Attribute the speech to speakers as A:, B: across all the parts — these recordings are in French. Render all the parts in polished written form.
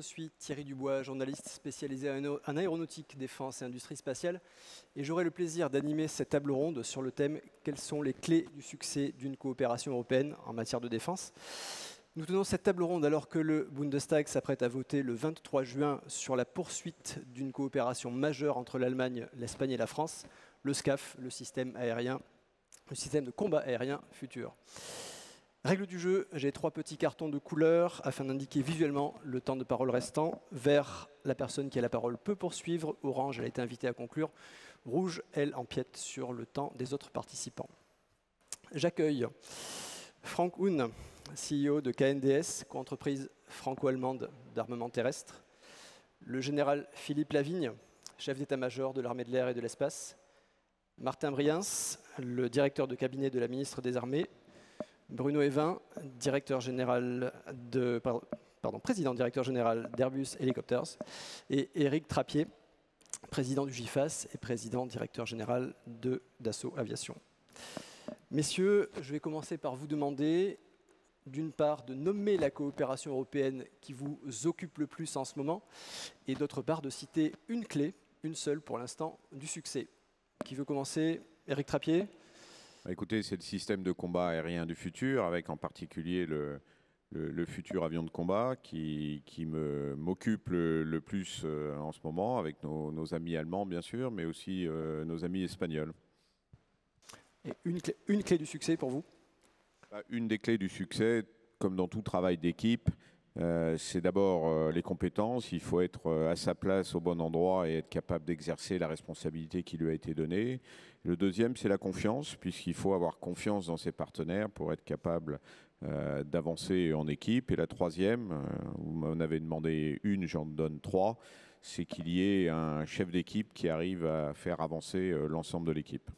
A: je suis Thierry Dubois, journaliste spécialisé en aéronautique, défense et industrie spatiale, et j'aurai le plaisir d'animer cette table ronde sur le thème « Quelles sont les clés du succès d'une coopération européenne en matière de défense ?» Nous tenons cette table ronde alors que le Bundestag s'apprête à voter le 23 juin sur la poursuite d'une coopération majeure entre l'Allemagne, l'Espagne et la France, le SCAF, le système de combat aérien futur. Règle du jeu, j'ai 3 petits cartons de couleur afin d'indiquer visuellement le temps de parole restant. Vert, la personne qui a la parole peut poursuivre. Orange, elle a été invitée à conclure. Rouge, elle empiète sur le temps des autres participants. J'accueille Frank Huhn, CEO de KNDS, co-entreprise franco-allemande d'armement terrestre. Le général Philippe Lavigne, chef d'état-major de l'armée de l'air et de l'espace. Martin Briens, le directeur de cabinet de la ministre des Armées. Bruno Evin, président directeur général d'Airbus Helicopters, et Éric Trappier, président du GIFAS et président directeur général de Dassault Aviation. Messieurs, je vais commencer par vous demander, d'une part, de nommer la coopération européenne qui vous occupe le plus en ce moment, et d'autre part, de citer une clé, une seule pour l'instant, du succès. Qui veut commencer? Éric Trappier?
B: Écoutez, c'est le système de combat aérien du futur, avec en particulier le futur avion de combat qui m'occupe le plus en ce moment, avec nos amis allemands bien sûr, mais aussi nos amis espagnols.
A: Et une clé du succès pour vous?
B: Une des clés du succès, comme dans tout travail d'équipe, c'est d'abord les compétences. Il faut être à sa place au bon endroit et être capable d'exercer la responsabilité qui lui a été donnée. Le deuxième, c'est la confiance, puisqu'il faut avoir confiance dans ses partenaires pour être capable d'avancer en équipe. Et la troisième, vous m'en avez demandé une, j'en donne 3, c'est qu'il y ait un chef d'équipe qui arrive à faire avancer l'ensemble de l'équipe.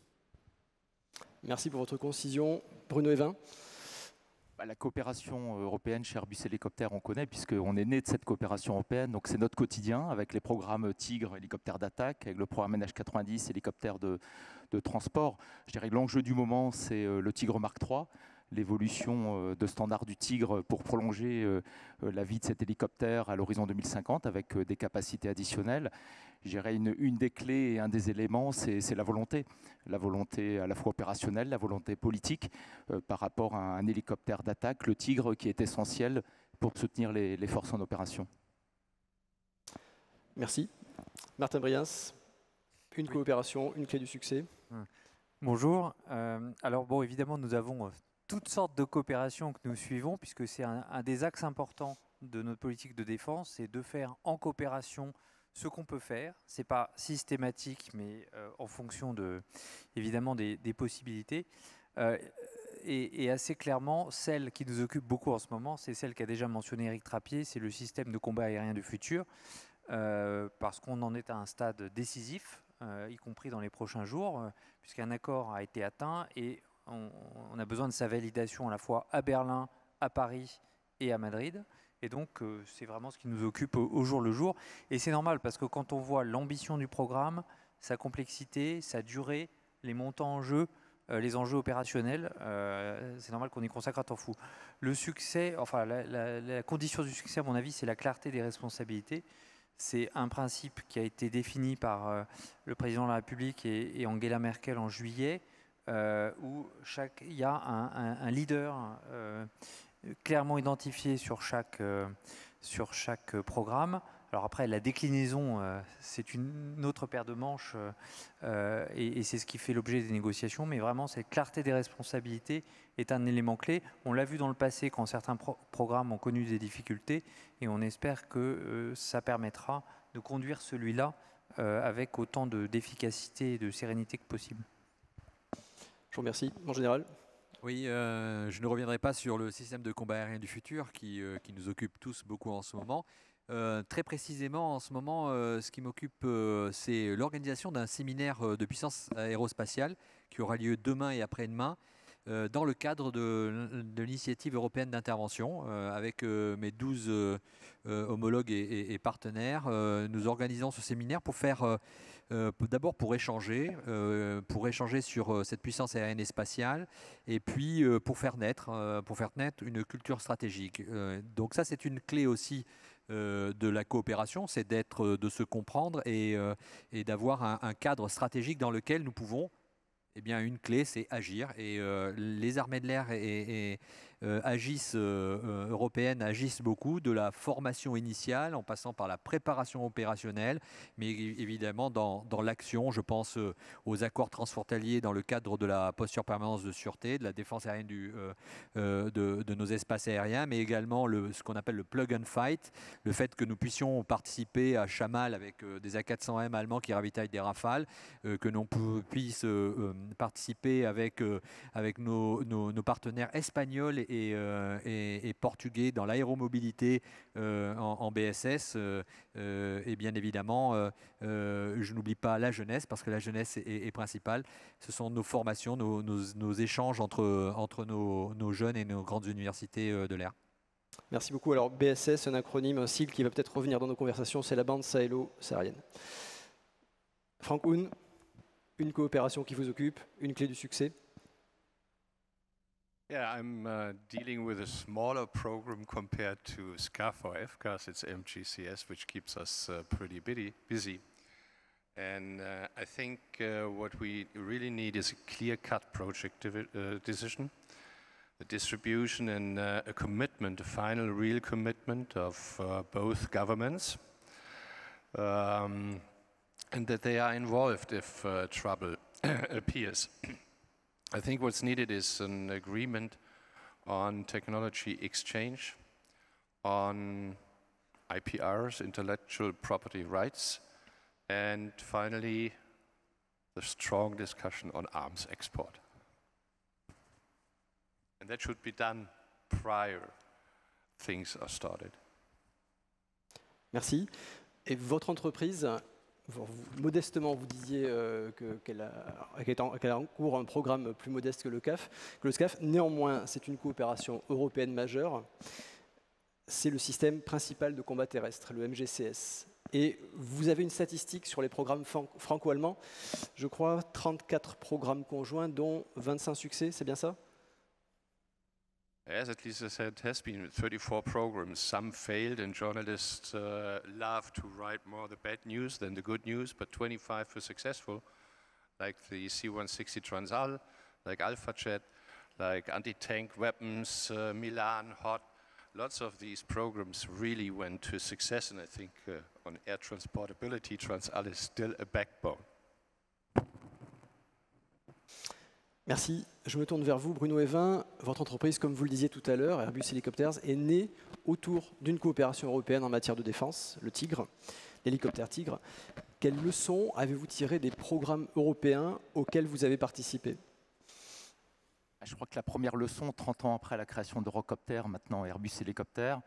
A: Merci pour votre concision. Bruno Evin?
C: La coopération européenne chez Airbus Hélicoptères, on connaît, puisqu'on est né de cette coopération européenne. Donc c'est notre quotidien, avec les programmes Tigre, hélicoptères d'attaque, avec le programme NH90, hélicoptères de transport. Je dirais que l'enjeu du moment, c'est le Tigre Mark III, l'évolution de standard du Tigre pour prolonger la vie de cet hélicoptère à l'horizon 2050, avec des capacités additionnelles. Je dirais une des clés et un des éléments, c'est la volonté. La volonté à la fois opérationnelle, la volonté politique par rapport à un hélicoptère d'attaque, le Tigre, qui est essentiel pour soutenir les forces en opération.
A: Merci. Martin Briens, une coopération, une clé du succès.
D: Bonjour. Alors bon, évidemment, nous avons toutes sortes de coopérations que nous suivons, puisque c'est un des axes importants de notre politique de défense, c'est de faire en coopération ce qu'on peut faire. Ce n'est pas systématique, mais en fonction évidemment des possibilités. Et assez clairement, celle qui nous occupe beaucoup en ce moment, c'est celle qu'a déjà mentionné Éric Trappier, c'est le système de combat aérien du futur, parce qu'on en est à un stade décisif, y compris dans les prochains jours, puisqu'un accord a été atteint et on a besoin de sa validation à la fois à Berlin, à Paris et à Madrid. Et donc, c'est vraiment ce qui nous occupe au jour le jour. Et c'est normal, parce que quand on voit l'ambition du programme, sa complexité, sa durée, les montants en jeu, les enjeux opérationnels, c'est normal qu'on y consacre un temps fou. Le succès, enfin, la condition du succès, à mon avis, c'est la clarté des responsabilités. C'est un principe qui a été défini par le président de la République et Angela Merkel en juillet, où il y a un leader clairement identifié sur chaque programme. Alors après, la déclinaison, c'est une autre paire de manches et c'est ce qui fait l'objet des négociations. Mais vraiment, cette clarté des responsabilités est un élément clé. On l'a vu dans le passé quand certains programmes ont connu des difficultés et on espère que ça permettra de conduire celui-là avec autant d'efficacité et de sérénité que possible.
A: Je vous remercie. En général.
E: Oui, je ne reviendrai pas sur le système de combat aérien du futur qui nous occupe tous beaucoup en ce moment. Très précisément, en ce moment, ce qui m'occupe, c'est l'organisation d'un séminaire de puissance aérospatiale qui aura lieu demain et après-demain dans le cadre de l'initiative européenne d'intervention avec mes 12 homologues et partenaires. Nous organisons ce séminaire pour faire, d'abord pour échanger sur cette puissance aérienne et spatiale, et puis pour faire naître une culture stratégique. Donc ça, c'est une clé aussi de la coopération, c'est de se comprendre et d'avoir un cadre stratégique dans lequel nous pouvons, eh bien, une clé, c'est agir. Et les armées de l'air européennes agissent beaucoup, de la formation initiale en passant par la préparation opérationnelle, mais évidemment dans l'action. Je pense aux accords transfrontaliers dans le cadre de la posture permanence de sûreté, de la défense aérienne de nos espaces aériens, mais également ce qu'on appelle le plug and fight, le fait que nous puissions participer à Chamal avec des A400M allemands qui ravitaillent des Rafales, que l'on puisse participer avec nos partenaires espagnols et portugais dans l'aéromobilité en BSS. Et bien évidemment, je n'oublie pas la jeunesse, parce que la jeunesse est principale. Ce sont nos formations, nos échanges entre nos jeunes et nos grandes universités de l'air.
A: Merci beaucoup. Alors BSS, un acronyme, un sigle qui va peut-être revenir dans nos conversations, c'est la bande sahélo-saharienne. Franck Hoon, une coopération qui vous occupe, une clé du succès?
F: Yeah, I'm dealing with a smaller program compared to SCAF or FCAS. It's MGCS, which keeps us pretty busy. And I think what we really need is a clear-cut project decision, a distribution and a commitment, a final real commitment of both governments, and that they are involved if trouble appears. I think what's needed is an agreement on technology exchange, on IPRs, intellectual property rights, and finally, the strong discussion on arms export. And that should be done prior things are started.
A: Merci. Et votre entreprise, modestement, vous disiez qu'elle a en cours un programme plus modeste que le SCAF. Néanmoins, c'est une coopération européenne majeure. C'est le système principal de combat terrestre, le MGCS. Et vous avez une statistique sur les programmes franco-allemands. Je crois 34 programmes conjoints, dont 25 succès, c'est bien ça?
F: Yes, at least as it has been 34 programs. Some failed, and journalists love to write more the bad news than the good news, but 25 were successful, like the C-160 Transall, like Alpha Jet, like anti-tank weapons, Milan, HOT. Lots of these programs really went to success, and I think on air transportability, Transall is still a backbone.
A: Merci. Je me tourne vers vous, Bruno Evin. Votre entreprise, comme vous le disiez tout à l'heure, Airbus Helicopters, est née autour d'une coopération européenne en matière de défense, le Tigre, l'hélicoptère Tigre. Quelles leçons avez-vous tirées des programmes européens auxquels vous avez participé?
C: Je crois que la première leçon, 30 ans après la création d'Eurocopter, maintenant Airbus Helicopters.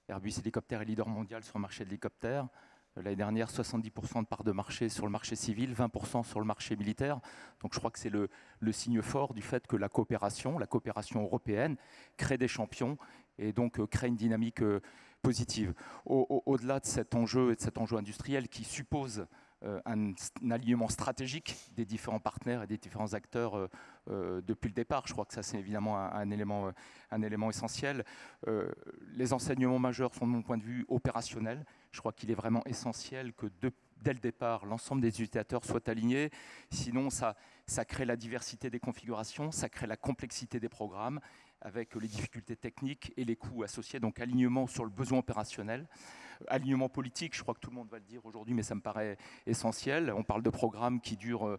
C: Airbus Helicopters est leader mondial sur le marché de l'hélicoptère. L'année dernière, 70% de part de marché sur le marché civil, 20% sur le marché militaire. Donc je crois que c'est le signe fort du fait que la coopération européenne, crée des champions et donc crée une dynamique positive. Au-delà de cet enjeu et de cet enjeu industriel qui suppose un alignement stratégique des différents partenaires et des différents acteurs depuis le départ. Je crois que ça, c'est évidemment un élément essentiel. Les enseignements majeurs sont de mon point de vue opérationnels. Je crois qu'il est vraiment essentiel que dès le départ, l'ensemble des utilisateurs soient alignés. Sinon, ça crée la diversité des configurations, ça crée la complexité des programmes avec les difficultés techniques et les coûts associés. Donc, alignement sur le besoin opérationnel. Alignement politique, je crois que tout le monde va le dire aujourd'hui, mais ça me paraît essentiel. On parle de programmes qui durent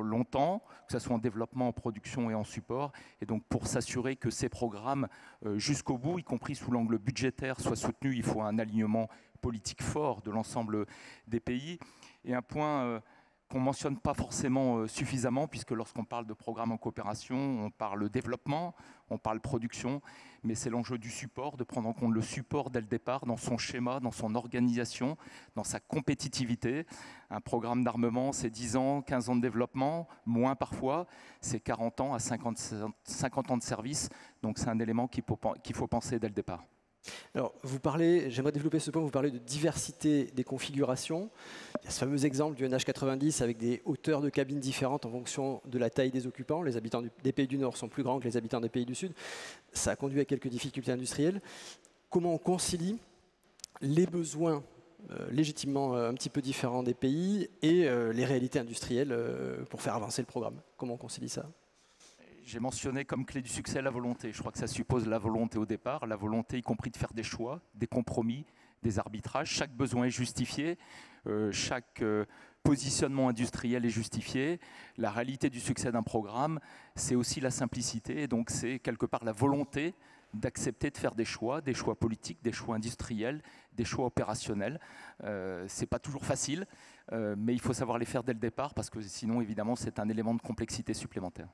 C: longtemps, que ce soit en développement, en production et en support. Et donc, pour s'assurer que ces programmes, jusqu'au bout, y compris sous l'angle budgétaire, soient soutenus, il faut un alignement politique fort de l'ensemble des pays. Et un point qu'on ne mentionne pas forcément suffisamment, puisque lorsqu'on parle de programmes en coopération, on parle développement, on parle production, mais c'est l'enjeu du support, de prendre en compte le support dès le départ, dans son schéma, dans son organisation, dans sa compétitivité. Un programme d'armement, c'est 10 ans, 15 ans de développement, moins parfois, c'est 40 ans à 50 ans de service, donc c'est un élément qu'il faut penser dès le départ.
A: Alors, j'aimerais développer ce point, vous parlez de diversité des configurations. Il y a ce fameux exemple du NH90 avec des hauteurs de cabines différentes en fonction de la taille des occupants. Les habitants des pays du Nord sont plus grands que les habitants des pays du Sud. Ça a conduit à quelques difficultés industrielles. Comment on concilie les besoins légitimement un petit peu différents des pays et les réalités industrielles pour faire avancer le programme. Comment on concilie ça ?
C: J'ai mentionné comme clé du succès la volonté. Je crois que ça suppose la volonté au départ, la volonté y compris de faire des choix, des compromis, des arbitrages. Chaque besoin est justifié, chaque positionnement industriel est justifié. La réalité du succès d'un programme, c'est aussi la simplicité. Et donc c'est quelque part la volonté d'accepter de faire des choix politiques, des choix industriels, des choix opérationnels. C'est pas toujours facile, mais il faut savoir les faire dès le départ parce que sinon, évidemment, c'est un élément de complexité supplémentaire.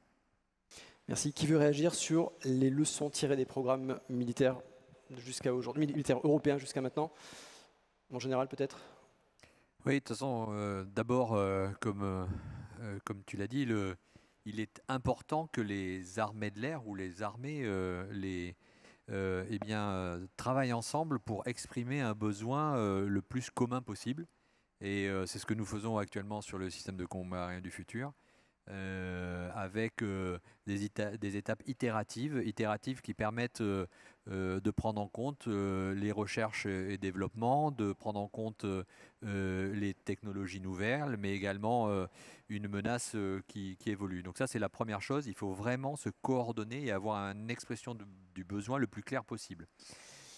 A: Merci. Qui veut réagir sur les leçons tirées des programmes militaires jusqu'à aujourd'hui, militaires européens jusqu'à maintenant? En général, peut-être?
E: Oui, de toute façon, d'abord, comme tu l'as dit, il est important que les armées de l'air ou les armées travaillent ensemble pour exprimer un besoin le plus commun possible. Et c'est ce que nous faisons actuellement sur le système de combat aérien du futur. Avec des étapes itératives qui permettent de prendre en compte les recherches et développements, de prendre en compte les technologies nouvelles, mais également une menace qui évolue. Donc ça, c'est la première chose. Il faut vraiment se coordonner et avoir une expression du besoin le plus clair possible.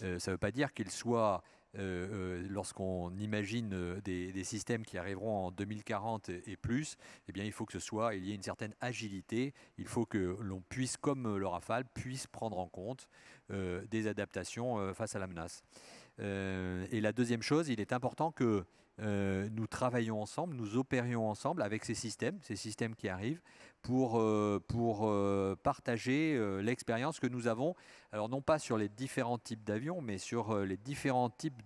E: Ça ne veut pas dire qu'il soit... lorsqu'on imagine des systèmes qui arriveront en 2040 et plus, eh bien, il faut que il y ait une certaine agilité. Il faut que l'on puisse, comme le Rafale, puisse prendre en compte des adaptations face à la menace. Et la deuxième chose, il est important que nous travaillions ensemble, nous opérions ensemble avec ces systèmes qui arrivent pour partager l'expérience que nous avons, alors non pas sur les différents types d'avions, mais sur les différents types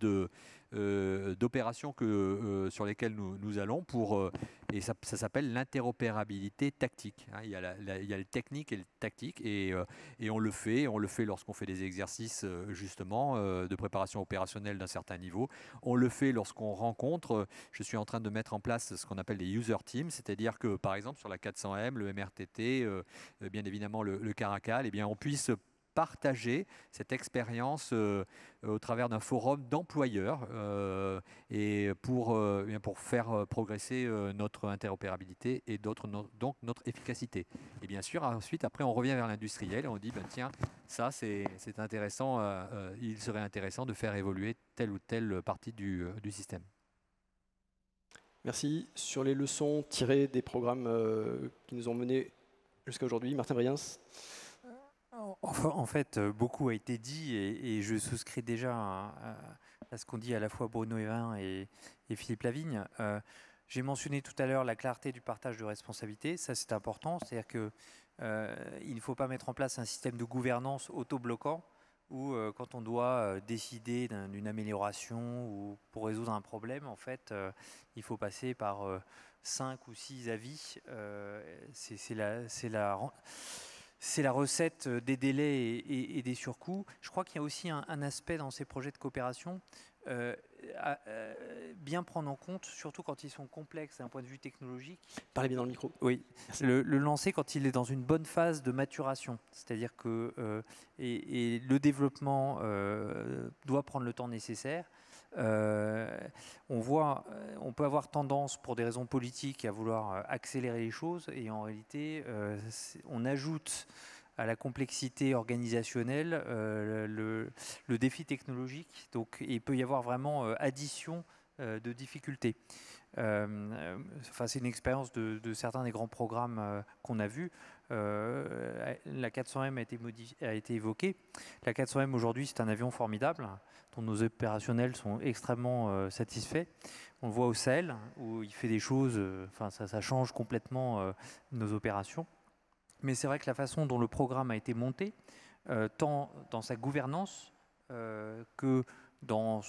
E: d'opérations sur lesquelles nous allons et ça s'appelle l'interopérabilité tactique. Hein. Il y a le technique et le tactique et on le fait lorsqu'on fait des exercices justement de préparation opérationnelle d'un certain niveau. On le fait lorsqu'on rencontre, je suis en train de mettre en place ce qu'on appelle des user teams, c'est-à-dire que par exemple sur la 400M, le MRTT, bien évidemment le Caracal, eh bien on puisse partager cette expérience au travers d'un forum d'employeurs et pour faire progresser notre interopérabilité et donc notre efficacité. Et bien sûr, ensuite, après, on revient vers l'industriel et on dit, ben, tiens, ça c'est intéressant, il serait intéressant de faire évoluer telle ou telle partie du système.
A: Merci. Sur les leçons tirées des programmes qui nous ont menés jusqu'à aujourd'hui, Martin Briens.
D: En fait, beaucoup a été dit et je souscris déjà à ce qu'ont dit à la fois Bruno Evin et Philippe Lavigne. J'ai mentionné tout à l'heure la clarté du partage de responsabilités. Ça, c'est important. C'est-à-dire qu'il ne faut pas mettre en place un système de gouvernance auto-bloquant où quand on doit décider d'une amélioration ou pour résoudre un problème, en fait, il faut passer par 5 ou 6 avis. C'est la recette des délais et des surcoûts. Je crois qu'il y a aussi un aspect dans ces projets de coopération à bien prendre en compte, surtout quand ils sont complexes d'un point de vue technologique.
A: Parlez bien dans le micro.
D: Oui, le lancer quand il est dans une bonne phase de maturation. C'est-à-dire que et le développement doit prendre le temps nécessaire. On peut avoir tendance pour des raisons politiques à vouloir accélérer les choses et en réalité on ajoute à la complexité organisationnelle le défi technologique, donc il peut y avoir vraiment addition de difficultés. C'est une expérience de certains des grands programmes qu'on a vus. La 400M a été évoquée. La 400M aujourd'hui, c'est un avion formidable dont nos opérationnels sont extrêmement satisfaits. On le voit au Sahel où il fait des choses, ça change complètement nos opérations. Mais c'est vrai que la façon dont le programme a été monté, tant dans sa gouvernance que dans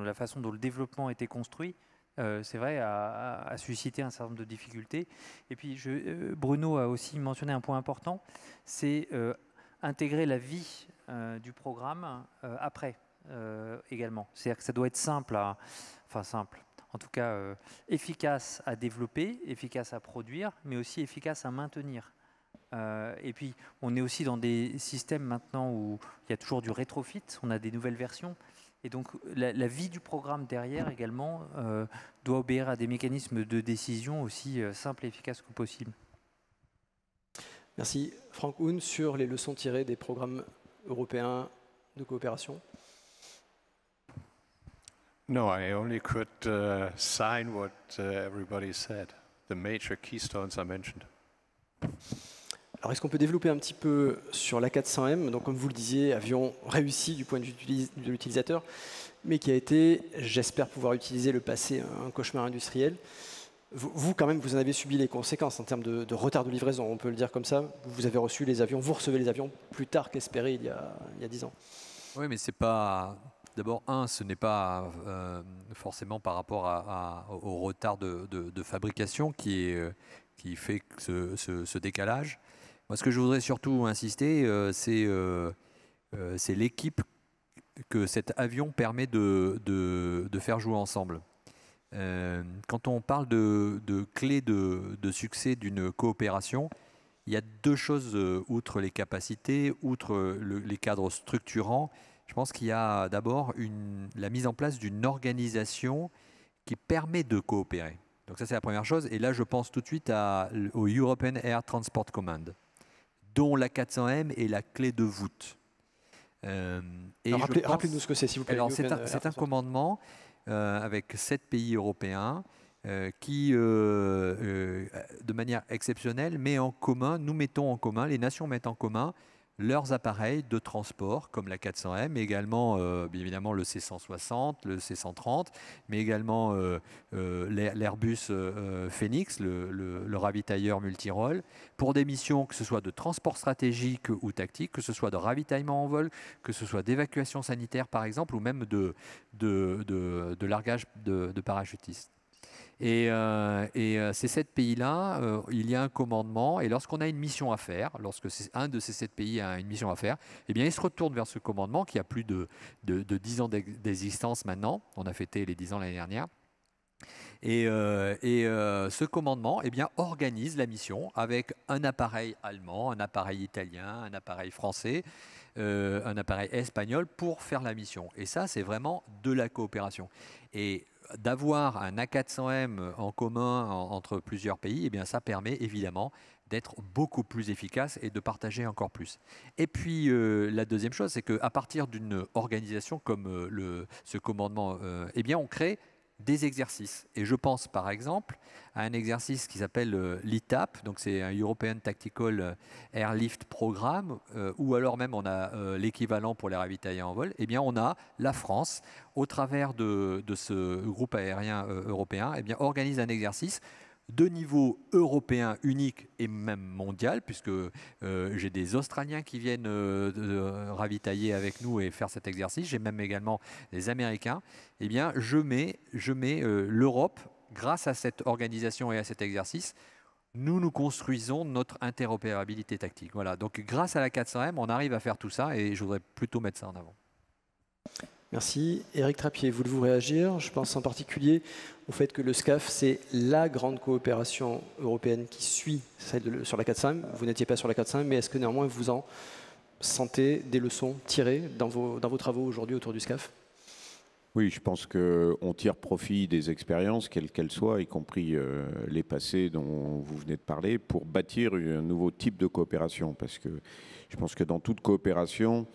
D: la façon dont le développement a été construit, c'est vrai, a suscité un certain nombre de difficultés. Et puis, Bruno a aussi mentionné un point important, c'est intégrer la vie du programme après également. C'est-à-dire que ça doit être simple, en tout cas efficace à développer, efficace à produire, mais aussi efficace à maintenir. Et puis, on est aussi dans des systèmes maintenant où il y a toujours du rétrofit, on a des nouvelles versions. Et donc la vie du programme derrière également doit obéir à des mécanismes de décision aussi simples et efficaces que possible.
A: Merci. Franck Hoon, sur les leçons tirées des programmes européens de coopération.
F: No, I only could sign what everybody said. The major keystones I mentioned.
A: Alors, est-ce qu'on peut développer un petit peu sur l'A400M? Donc, comme vous le disiez, avion réussi du point de vue de l'utilisateur, mais qui a été, j'espère pouvoir utiliser le passé, un cauchemar industriel. Vous, quand même, vous en avez subi les conséquences en termes de retard de livraison, on peut le dire comme ça. Vous avez reçu les avions, vous recevez les avions plus tard qu'espéré il y a 10 ans.
E: Oui, mais c'est pas... D'abord, ce n'est pas forcément par rapport au retard de fabrication qui fait ce décalage. Moi, ce que je voudrais surtout insister, c'est l'équipe que cet avion permet de faire jouer ensemble. Quand on parle de clés de succès d'une coopération, il y a deux choses, outre les capacités, outre les cadres structurants. Je pense qu'il y a d'abord la mise en place d'une organisation qui permet de coopérer. Donc ça, c'est la première chose. Et là, je pense tout de suite au European Air Transport Command, dont l'A400M est la clé de voûte.
A: Rappelez-nous ce que c'est, s'il vous plaît.
E: Alors, c'est un commandement avec 7 pays européens qui, de manière exceptionnelle, nous mettons en commun, les nations mettent en commun leurs appareils de transport, comme la 400M, mais également, bien évidemment, le C160, le C130, mais également l'Airbus Phoenix, le ravitailleur multirôle, pour des missions, que ce soit de transport stratégique ou tactique, que ce soit de ravitaillement en vol, que ce soit d'évacuation sanitaire, par exemple, ou même de largage de parachutistes. Et ces 7 pays-là, il y a un commandement, et lorsqu'on a une mission à faire, lorsque un de ces 7 pays a une mission à faire, eh bien, il se retourne vers ce commandement qui a plus de 10 ans d'existence maintenant. On a fêté les 10 ans l'année dernière. Et ce commandement, eh bien, organise la mission avec un appareil allemand, un appareil italien, un appareil français, un appareil espagnol pour faire la mission. Et ça, c'est vraiment de la coopération. Et d'avoir un A400M en commun entre plusieurs pays, eh bien, ça permet évidemment d'être beaucoup plus efficace et de partager encore plus. Et puis la deuxième chose, c'est qu'à partir d'une organisation comme ce commandement, eh bien, on crée des exercices. Et je pense par exemple à un exercice qui s'appelle l'ITAP, donc c'est un European Tactical Airlift Programme, ou alors même on a l'équivalent pour les ravitaillers en vol. Eh bien, on a la France, au travers de ce groupe aérien européen, eh bien, organise un exercice de niveau européen unique et même mondial, puisque j'ai des Australiens qui viennent ravitailler avec nous et faire cet exercice. J'ai même également des Américains. Eh bien, je mets l'Europe, grâce à cette organisation et à cet exercice, nous construisons notre interopérabilité tactique. Voilà. Donc, grâce à la 400M, on arrive à faire tout ça et je voudrais plutôt mettre ça en avant.
A: Merci. Éric Trappier, voulez-vous réagir? Je pense en particulier au fait que le SCAF, c'est la grande coopération européenne qui suit celle sur la 400M. Vous n'étiez pas sur la 400M, mais est-ce que néanmoins vous en sentez des leçons tirées dans vos travaux aujourd'hui autour du SCAF?
B: Oui, je pense qu'on tire profit des expériences, quelles qu'elles soient, y compris les passées dont vous venez de parler, pour bâtir un nouveau type de coopération. Parce que je pense que dans toute coopération,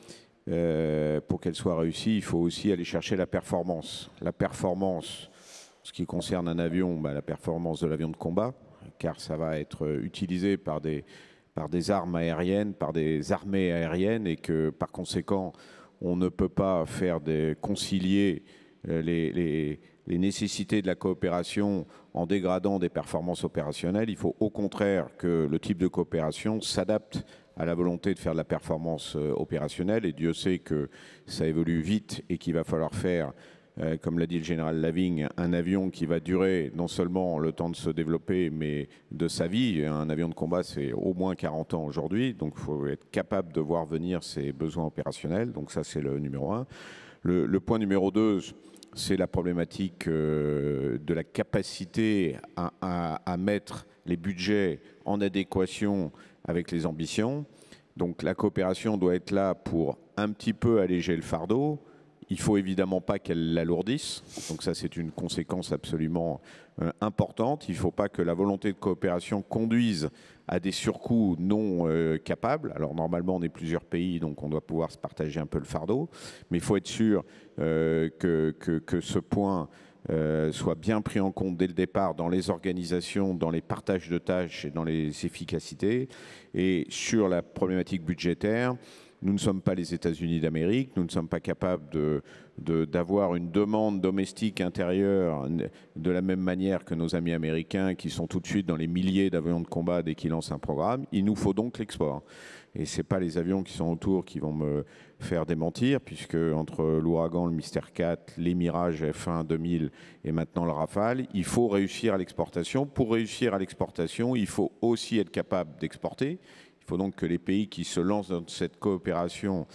B: pour qu'elle soit réussie, il faut aussi aller chercher la performance. La performance, ce qui concerne un avion, la performance de l'avion de combat, car ça va être utilisé par des armes aériennes, par des armées aériennes, et que par conséquent, on ne peut pas concilier les nécessités de la coopération en dégradant des performances opérationnelles. Il faut au contraire que le type de coopération s'adapte à la volonté de faire de la performance opérationnelle. Et Dieu sait que ça évolue vite et qu'il va falloir faire, comme l'a dit le général Lavigne, un avion qui va durer non seulement le temps de se développer, mais de sa vie. Un avion de combat, c'est au moins 40 ans aujourd'hui. Donc, il faut être capable de voir venir ses besoins opérationnels. Donc, ça, c'est le numéro 1. Le point numéro 2, c'est la problématique de la capacité à mettre les budgets en adéquation avec les ambitions. Donc la coopération doit être là pour un petit peu alléger le fardeau. Il ne faut évidemment pas qu'elle l'alourdisse. Donc ça, c'est une conséquence absolument importante. Il ne faut pas que la volonté de coopération conduise à des surcoûts non capables. Alors normalement, on est plusieurs pays, donc on doit pouvoir se partager un peu le fardeau. Mais il faut être sûr que ce point soit bien pris en compte dès le départ dans les organisations, dans les partages de tâches et dans les efficacités. Et sur la problématique budgétaire, nous ne sommes pas les États-Unis d'Amérique, nous ne sommes pas capables d'avoir une demande domestique intérieure de la même manière que nos amis américains qui sont tout de suite dans les milliers d'avions de combat dès qu'ils lancent un programme. Il nous faut donc l'export. Et ce n'est pas les avions qui sont autour qui vont me faire démentir, puisque entre l'Ouragan, le Mystère 4, les Mirage F1 2000 et maintenant le Rafale, il faut réussir à l'exportation. Pour réussir à l'exportation, il faut aussi être capable d'exporter. Il faut donc que les pays qui se lancent dans cette coopération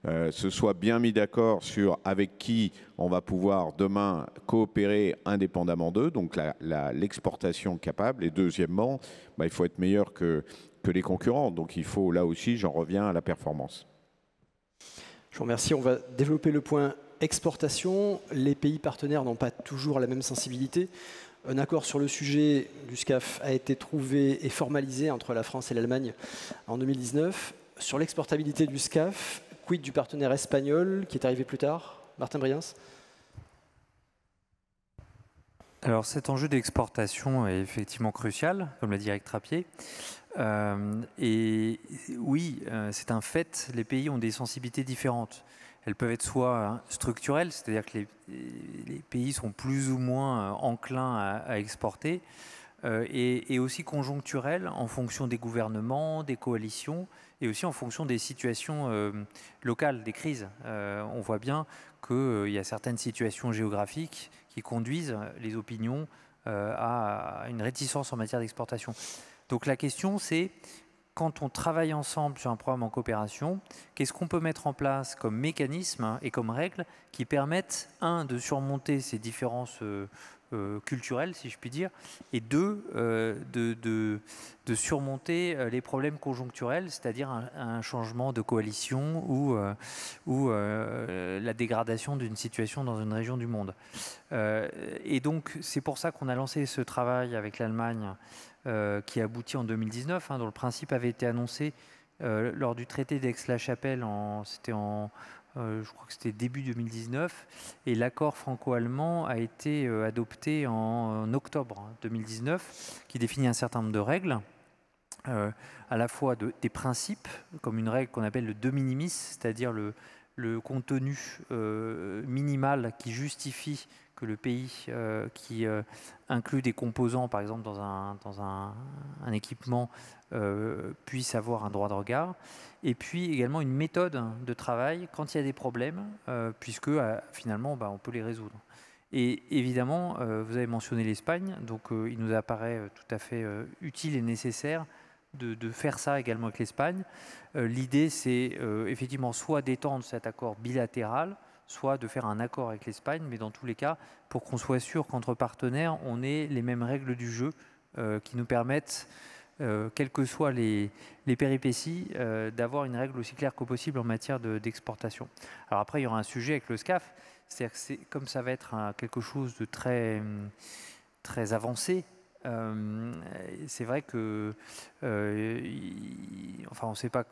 B: se soient bien mis d'accord sur avec qui on va pouvoir demain coopérer indépendamment d'eux, donc l'exportation capable. Et deuxièmement, il faut être meilleur que les concurrents. Donc il faut, là aussi, j'en reviens à la performance.
A: Je vous remercie. On va développer le point exportation. Les pays partenaires n'ont pas toujours la même sensibilité. Un accord sur le sujet du SCAF a été trouvé et formalisé entre la France et l'Allemagne en 2019. Sur l'exportabilité du SCAF, quid du partenaire espagnol qui est arrivé plus tard? Martin Briens.
D: Alors cet enjeu d'exportation est effectivement crucial, comme l'a dit Eric Trappier. Et oui, c'est un fait, les pays ont des sensibilités différentes. Elles peuvent être soit structurelles, c'est-à-dire que les pays sont plus ou moins enclins à exporter, et aussi conjoncturelles en fonction des gouvernements, des coalitions, et aussi en fonction des situations locales, des crises. On voit bien qu'il y a certaines situations géographiques qui conduisent les opinions à une réticence en matière d'exportation. Donc la question, c'est quand on travaille ensemble sur un programme en coopération, qu'est-ce qu'on peut mettre en place comme mécanisme et comme règles qui permettent, un, de surmonter ces différences culturelles, si je puis dire, et deux, de surmonter les problèmes conjoncturels, c'est-à-dire un changement de coalition ou la dégradation d'une situation dans une région du monde. Et donc, c'est pour ça qu'on a lancé ce travail avec l'Allemagne qui a abouti en 2019, dont le principe avait été annoncé lors du traité d'Aix-la-Chapelle, je crois que c'était début 2019, et l'accord franco-allemand a été adopté en octobre 2019, qui définit un certain nombre de règles, à la fois des principes, comme une règle qu'on appelle le de minimis, c'est-à-dire le contenu minimal qui justifie que le pays qui inclut des composants, par exemple dans un équipement, puisse avoir un droit de regard. Et puis également une méthode de travail quand il y a des problèmes, puisque finalement on peut les résoudre. Et évidemment, vous avez mentionné l'Espagne, donc il nous apparaît tout à fait utile et nécessaire de faire ça également avec l'Espagne. L'idée, c'est effectivement soit d'étendre cet accord bilatéral, soit de faire un accord avec l'Espagne, mais dans tous les cas, pour qu'on soit sûr qu'entre partenaires, on ait les mêmes règles du jeu qui nous permettent, quelles que soient les péripéties, d'avoir une règle aussi claire que possible en matière d'exportation. Alors après, il y aura un sujet avec le SCAF, c'est-à-dire que comme ça va être quelque chose de très, très avancé, c'est vrai que enfin, on ne sait pas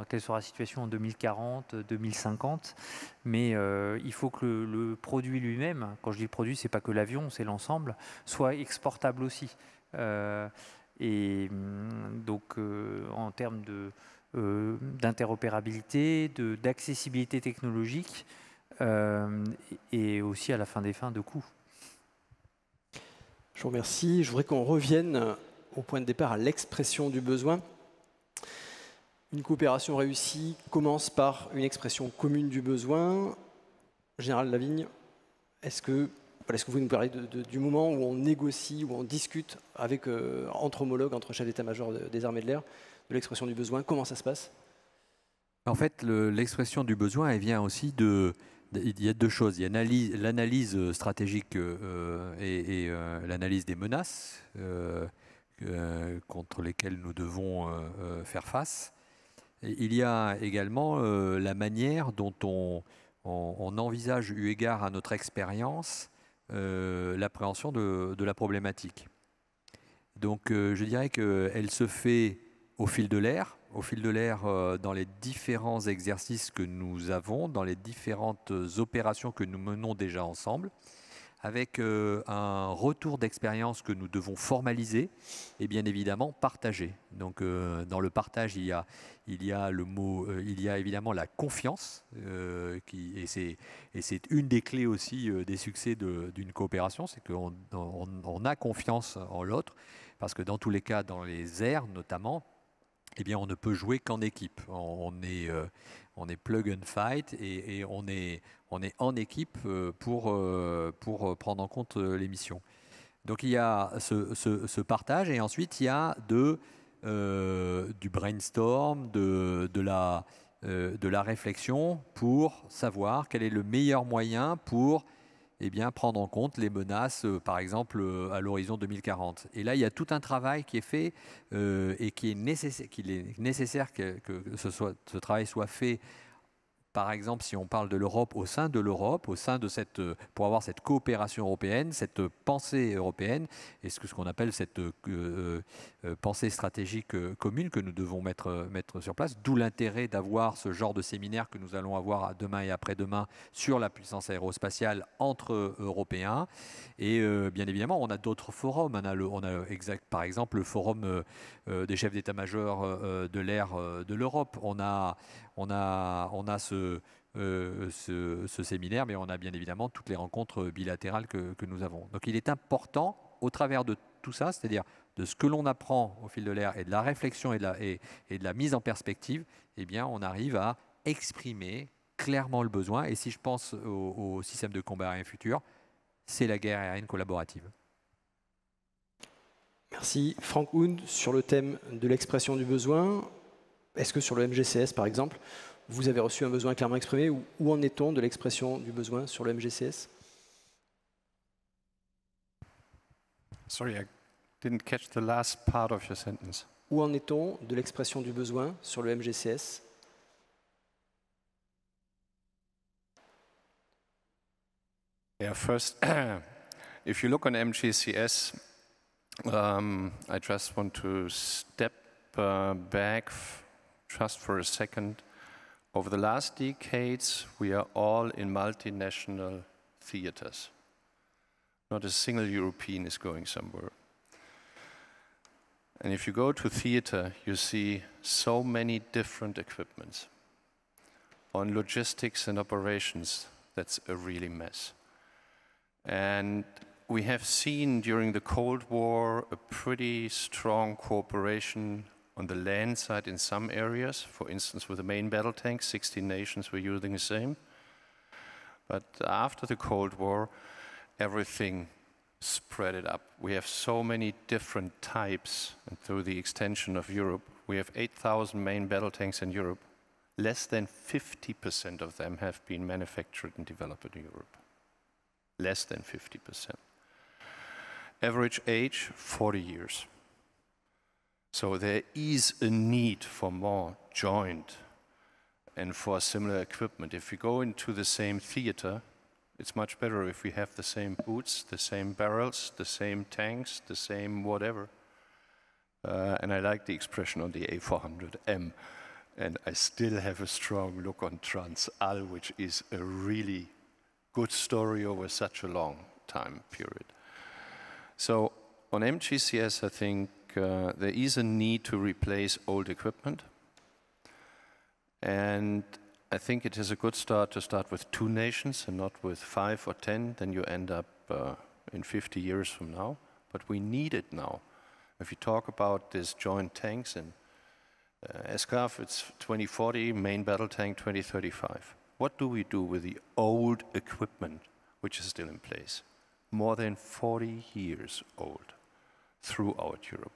D: quelle sera la situation en 2040, 2050, mais il faut que le produit lui-même, quand je dis le produit, c'est pas que l'avion, c'est l'ensemble, soit exportable aussi. Et donc en termes d'interopérabilité, d'accessibilité technologique, et aussi à la fin des fins de coûts.
A: Je vous remercie. Je voudrais qu'on revienne au point de départ, à l'expression du besoin. Une coopération réussie commence par une expression commune du besoin. Général Lavigne, est-ce que vous nous parlez du moment où on négocie, où on discute entre homologues, entre chefs d'état-major des armées de l'air, de l'expression du besoin? Comment ça se passe?
E: En fait, l'expression du besoin, elle vient aussi il y a deux choses. Il y a l'analyse stratégique et l'analyse des menaces contre lesquelles nous devons faire face. Et il y a également la manière dont on envisage, eu égard à notre expérience, l'appréhension de la problématique. Donc je dirais qu'elle se fait au fil de l'air, dans les différents exercices que nous avons, dans les différentes opérations que nous menons déjà ensemble, avec un retour d'expérience que nous devons formaliser et bien évidemment partager. Donc dans le partage, il y a évidemment la confiance, et c'est une des clés aussi des succès d'une coopération, c'est qu'on a confiance en l'autre, parce que dans tous les cas, dans les airs notamment, eh bien, on ne peut jouer qu'en équipe. On est plug and fight et on est en équipe pour prendre en compte les missions. Donc il y a ce partage et ensuite il y a du brainstorm, de la réflexion pour savoir quel est le meilleur moyen pour prendre en compte les menaces, par exemple, à l'horizon 2040. Et là, il y a tout un travail qui est fait et qu'il est nécessaire que ce travail soit fait. Par exemple, si on parle de l'Europe, au sein de pour avoir cette coopération européenne, cette pensée européenne, et ce qu'on appelle cette pensée stratégique commune que nous devons mettre sur place, d'où l'intérêt d'avoir ce genre de séminaire que nous allons avoir demain et après-demain sur la puissance aérospatiale entre Européens. Et bien évidemment, on a d'autres forums. Par exemple, le forum des chefs d'état-major de l'air de l'Europe. On a ce séminaire, mais on a bien évidemment toutes les rencontres bilatérales que nous avons. Donc il est important, au travers de tout ça, c'est-à-dire de ce que l'on apprend au fil de l'air et de la réflexion et de la mise en perspective, on arrive à exprimer clairement le besoin. Et si je pense au système de combat aérien futur, c'est la guerre aérienne collaborative.
A: Merci. Frank Hound, sur le thème de l'expression du besoin, est-ce que sur le MGCS, par exemple, vous avez reçu un besoin clairement exprimé? Où en est-on de l'expression du besoin sur le MGCS?
F: Sorry, I didn't catch the last part of your sentence.
A: Où en est-on de l'expression du besoin sur le MGCS?
F: Yeah, first, if you look on MGCS, I just want to step back just for a second. Over the last decades, we are all in multinational theaters. Not a single European is going somewhere. And if you go to theater, you see so many different equipments. On logistics and operations, that's a really mess. And we have seen during the Cold War a pretty strong cooperation on the land side in some areas. For instance, with the main battle tanks, 16 nations were using the same. But after the Cold War, everything spread it up. We have so many different types, and through the extension of Europe, we have 8,000 main battle tanks in Europe. Less than 50% of them have been manufactured and developed in Europe. Less than 50%. Average age, 40 years. So there is a need for more joint and for similar equipment. If we go into the same theater, it's much better if we have the same boots, the same barrels, the same tanks, the same whatever. And I like the expression on the A400M. And I still have a strong look on Transall, which is a really good story over such a long time period. So on MGCS, I think there is a need to replace old equipment. And I think it is a good start to start with 2 nations and not with 5 or 10. Then you end up in 50 years from now. But we need it now. If you talk about this joint tanks in SCAF, it's 2040, main battle tank 2035. What do we do with the old equipment which is still in place? More than 40 years old throughout Europe.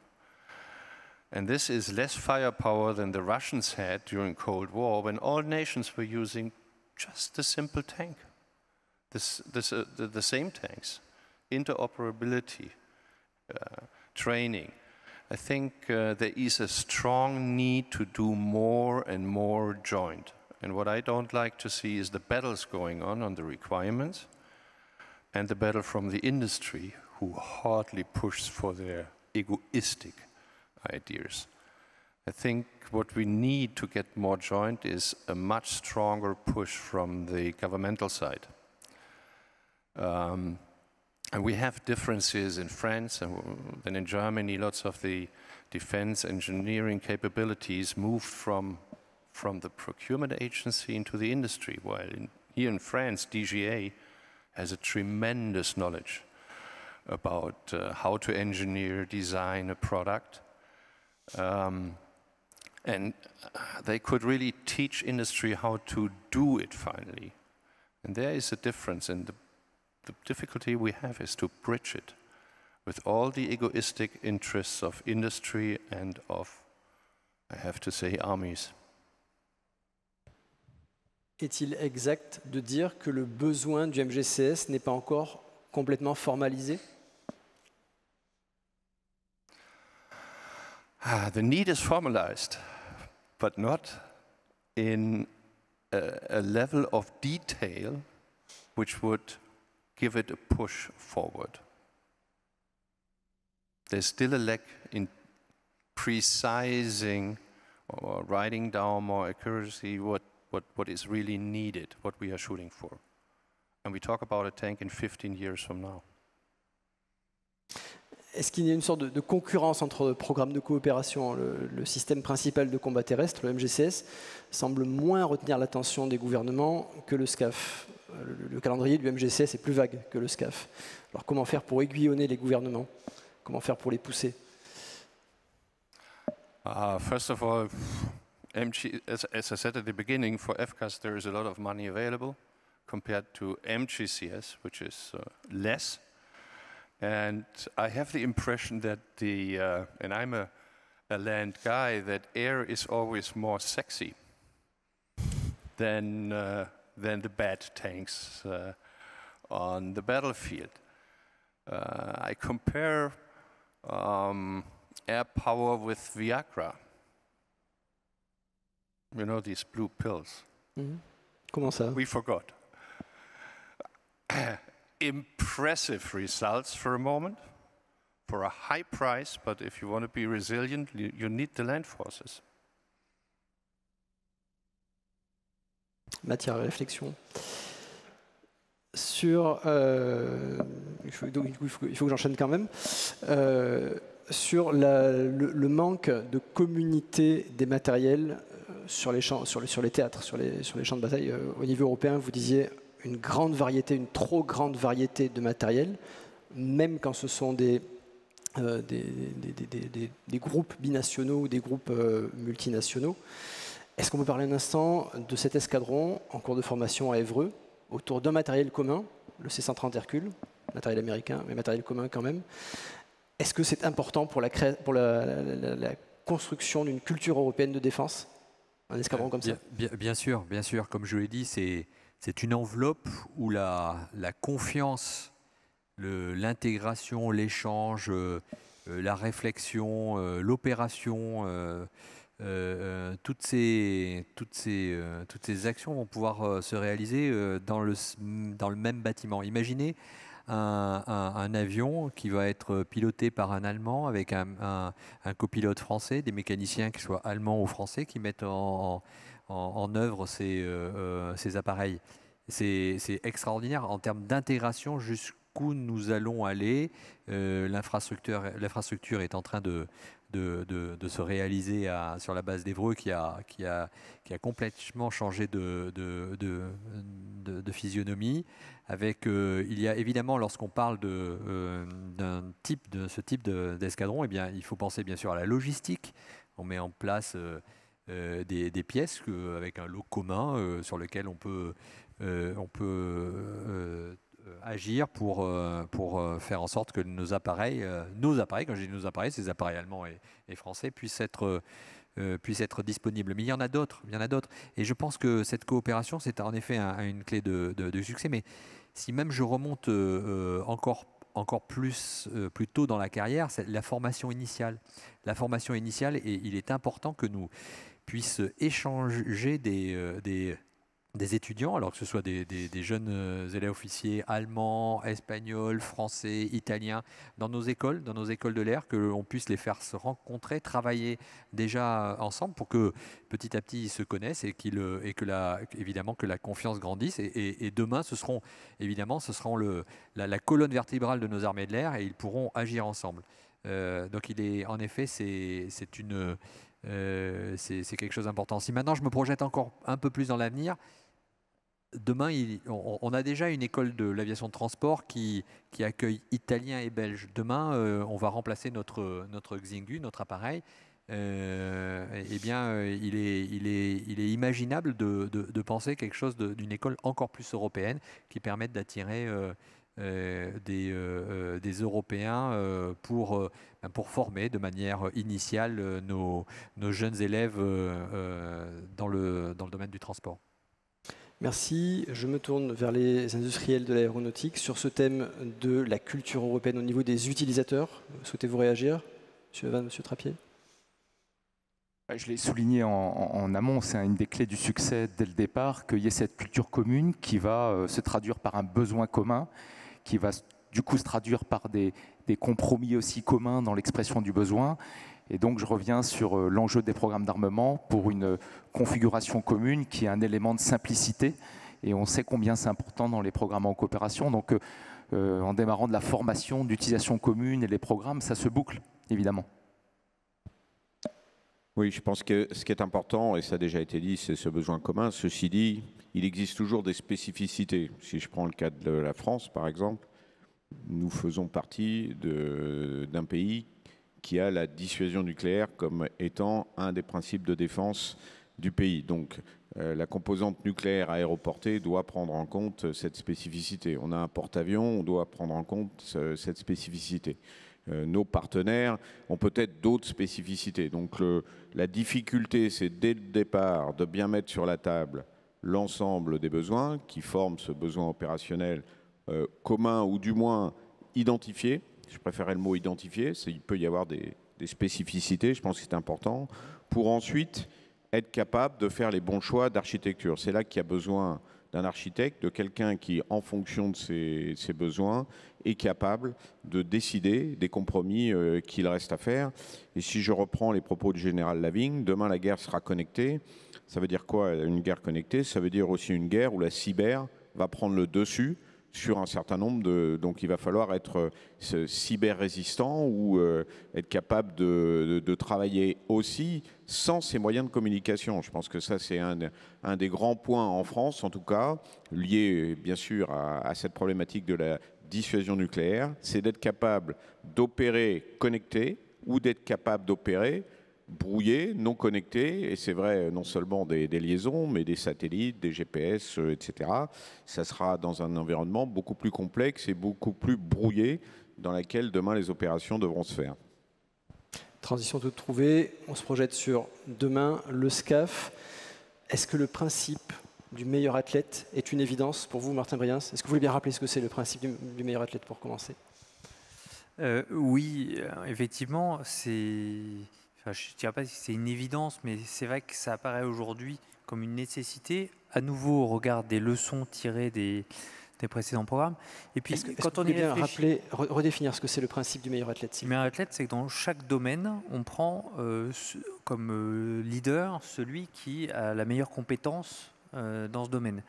F: And this is less firepower than the Russians had during Cold War when all nations were using just the simple tank, the same tanks, interoperability, training. I think there is a strong need to do more and more joint. And what I don't like to see is the battles going on the requirements, and the battle from the industry, who hardly pushes for their egoistic ideas. I think what we need to get more joint is a much stronger push from the governmental side. And we have differences in France and in Germany. Lots of the defense engineering capabilities moved from the procurement agency into the industry, while here in France, DGA has a tremendous knowledge about how to engineer, design a product. And they could really teach industry how to do it finally. And there is a difference, and the difficulty we have is to bridge it with all the egoistic interests of industry and of, I have to say, armies.
A: Est-il exact de dire que le besoin du MGCS n'est pas encore complètement formalisé?
F: The need is formalized, but not in a level of detail which would give it a push forward. There's still a lack in precising or writing down more accuracy what is really needed, what we are shooting for. And we talk about a tank in 15 years from now.
A: Est-ce qu'il y a une sorte de concurrence entre le programme de coopération? Le système principal de combat terrestre, le MGCS, semble moins retenir l'attention des gouvernements que le SCAF. Le calendrier du MGCS est plus vague que le SCAF. Alors comment faire pour aiguillonner les gouvernements? Comment faire pour les pousser?
F: First of all, as I said at the beginning, for FCAS there is a lot of money available compared to MGCS, which is less. And I have the impression that and I'm a land guy, that air is always more sexy than the bad tanks on the battlefield. I compare air power with Viagra. You know, these blue pills.
A: Comment ça?
F: We forgot. Impressive results for a moment, for a high price, but if you want to be resilient, you need the land forces.
A: Matière à réflexion. Sur, il faut que j'enchaîne quand même. Sur le manque de communauté des matériels sur les champs, sur les théâtres, sur les champs de bataille au niveau européen, vous disiez une grande variété, une trop grande variété de matériel, même quand ce sont des groupes binationaux ou des groupes multinationaux. Est-ce qu'on peut parler un instant de cet escadron en cours de formation à Évreux, autour d'un matériel commun, le C-130 Hercule, matériel américain, mais matériel commun quand même? Est-ce que c'est important pour la construction d'une culture européenne de défense, un escadron comme ça?
E: Bien sûr, comme je l'ai dit, c'est une enveloppe où la confiance, l'intégration, l'échange, la réflexion, l'opération, toutes ces actions vont pouvoir se réaliser dans le même bâtiment. Imaginez un avion qui va être piloté par un Allemand avec un copilote français, des mécaniciens qui soient allemands ou français qui mettent en œuvre ces appareils. C'est extraordinaire en termes d'intégration jusqu'où nous allons aller. L'infrastructure est en train de se réaliser sur la base d'Évreux qui a complètement changé de physionomie. Il y a évidemment, lorsqu'on parle de ce type d'escadron, eh bien, il faut penser bien sûr à la logistique. On met en place des pièces avec un lot commun sur lequel on peut agir pour faire en sorte que nos appareils, quand je dis nos appareils, ces appareils allemands et français, puissent être disponibles. Mais il y en a d'autres. Et je pense que cette coopération, c'est en effet une clé de succès. Mais si même je remonte encore plus tôt dans la carrière, c'est la formation initiale. Et il est important que nous puissent échanger des étudiants, alors que ce soit des jeunes élèves officiers allemands, espagnols, français, italiens, dans nos écoles de l'air, que l'on puisse les faire se rencontrer, travailler déjà ensemble pour que petit à petit ils se connaissent et évidemment que la confiance grandisse. Et demain, ce seront la colonne vertébrale de nos armées de l'air et ils pourront agir ensemble. Donc en effet, c'est quelque chose d'important. Si maintenant je me projette encore un peu plus dans l'avenir, demain, on a déjà une école de l'aviation de transport qui accueille Italiens et Belges. Demain, on va remplacer notre Xingu, notre appareil. Il est imaginable de penser quelque chose d'une école encore plus européenne qui permette d'attirer des Européens pour former de manière initiale nos jeunes élèves dans le domaine du transport.
A: Merci. Je me tourne vers les industriels de l'aéronautique sur ce thème de la culture européenne au niveau des utilisateurs. Souhaitez-vous réagir, Monsieur Van, Monsieur Trappier?
C: Je l'ai souligné en amont, c'est une des clés du succès dès le départ, qu'il y ait cette culture commune qui va se traduire par un besoin commun, qui va du coup se traduire par des compromis aussi communs dans l'expression du besoin. Et donc je reviens sur l'enjeu des programmes d'armement pour une configuration commune qui est un élément de simplicité. Et on sait combien c'est important dans les programmes en coopération. Donc en démarrant de la formation, d'utilisation commune et les programmes, ça se boucle, évidemment.
B: Oui, je pense que ce qui est important, et ça a déjà été dit, c'est ce besoin commun. Ceci dit, il existe toujours des spécificités. Si je prends le cas de la France, par exemple, nous faisons partie d'un pays qui a la dissuasion nucléaire comme étant un des principes de défense du pays. Donc la composante nucléaire aéroportée doit prendre en compte cette spécificité. On a un porte-avions, on doit prendre en compte cette spécificité. Nos partenaires ont peut-être d'autres spécificités. Donc la difficulté, c'est dès le départ de bien mettre sur la table l'ensemble des besoins qui forment ce besoin opérationnel commun ou du moins identifié. Je préférais le mot identifié, il peut y avoir des spécificités, je pense que c'est important, pour ensuite être capable de faire les bons choix d'architecture. C'est là qu'il y a besoin d'un architecte, de quelqu'un qui, en fonction de ses besoins, est capable de décider des compromis qu'il reste à faire. Et si je reprends les propos du général Lavigne, demain la guerre sera connectée. Ça veut dire quoi, une guerre connectée? Ça veut dire aussi une guerre où la cyber va prendre le dessus sur un certain nombre de... Donc il va falloir être cyber-résistant ou être capable de travailler aussi sans ces moyens de communication. Je pense que ça, c'est un des grands points en France, en tout cas, lié bien sûr à cette problématique de la dissuasion nucléaire, c'est d'être capable d'opérer connecté ou d'être capable d'opérer brouillé, non connecté, et c'est vrai non seulement des liaisons, mais des satellites, des GPS, etc. Ça sera dans un environnement beaucoup plus complexe et beaucoup plus brouillé dans lequel demain les opérations devront se faire.
A: Transition toute trouvée, on se projette sur demain, le SCAF. Est-ce que le principe du meilleur athlète est une évidence pour vous, Martin Briens? Est-ce que vous voulez bien rappeler ce que c'est le principe du meilleur athlète pour commencer?
D: Oui, effectivement, c'est... Enfin, je ne dirais pas si c'est une évidence, mais c'est vrai que ça apparaît aujourd'hui comme une nécessité, à nouveau au regard des leçons tirées des précédents programmes. Et puis,
A: quand on y réfléchit... redéfinir ce que c'est le principe du meilleur athlète.
D: Le meilleur athlète, c'est que dans chaque domaine, on prend comme leader celui qui a la meilleure compétence dans ce domaine.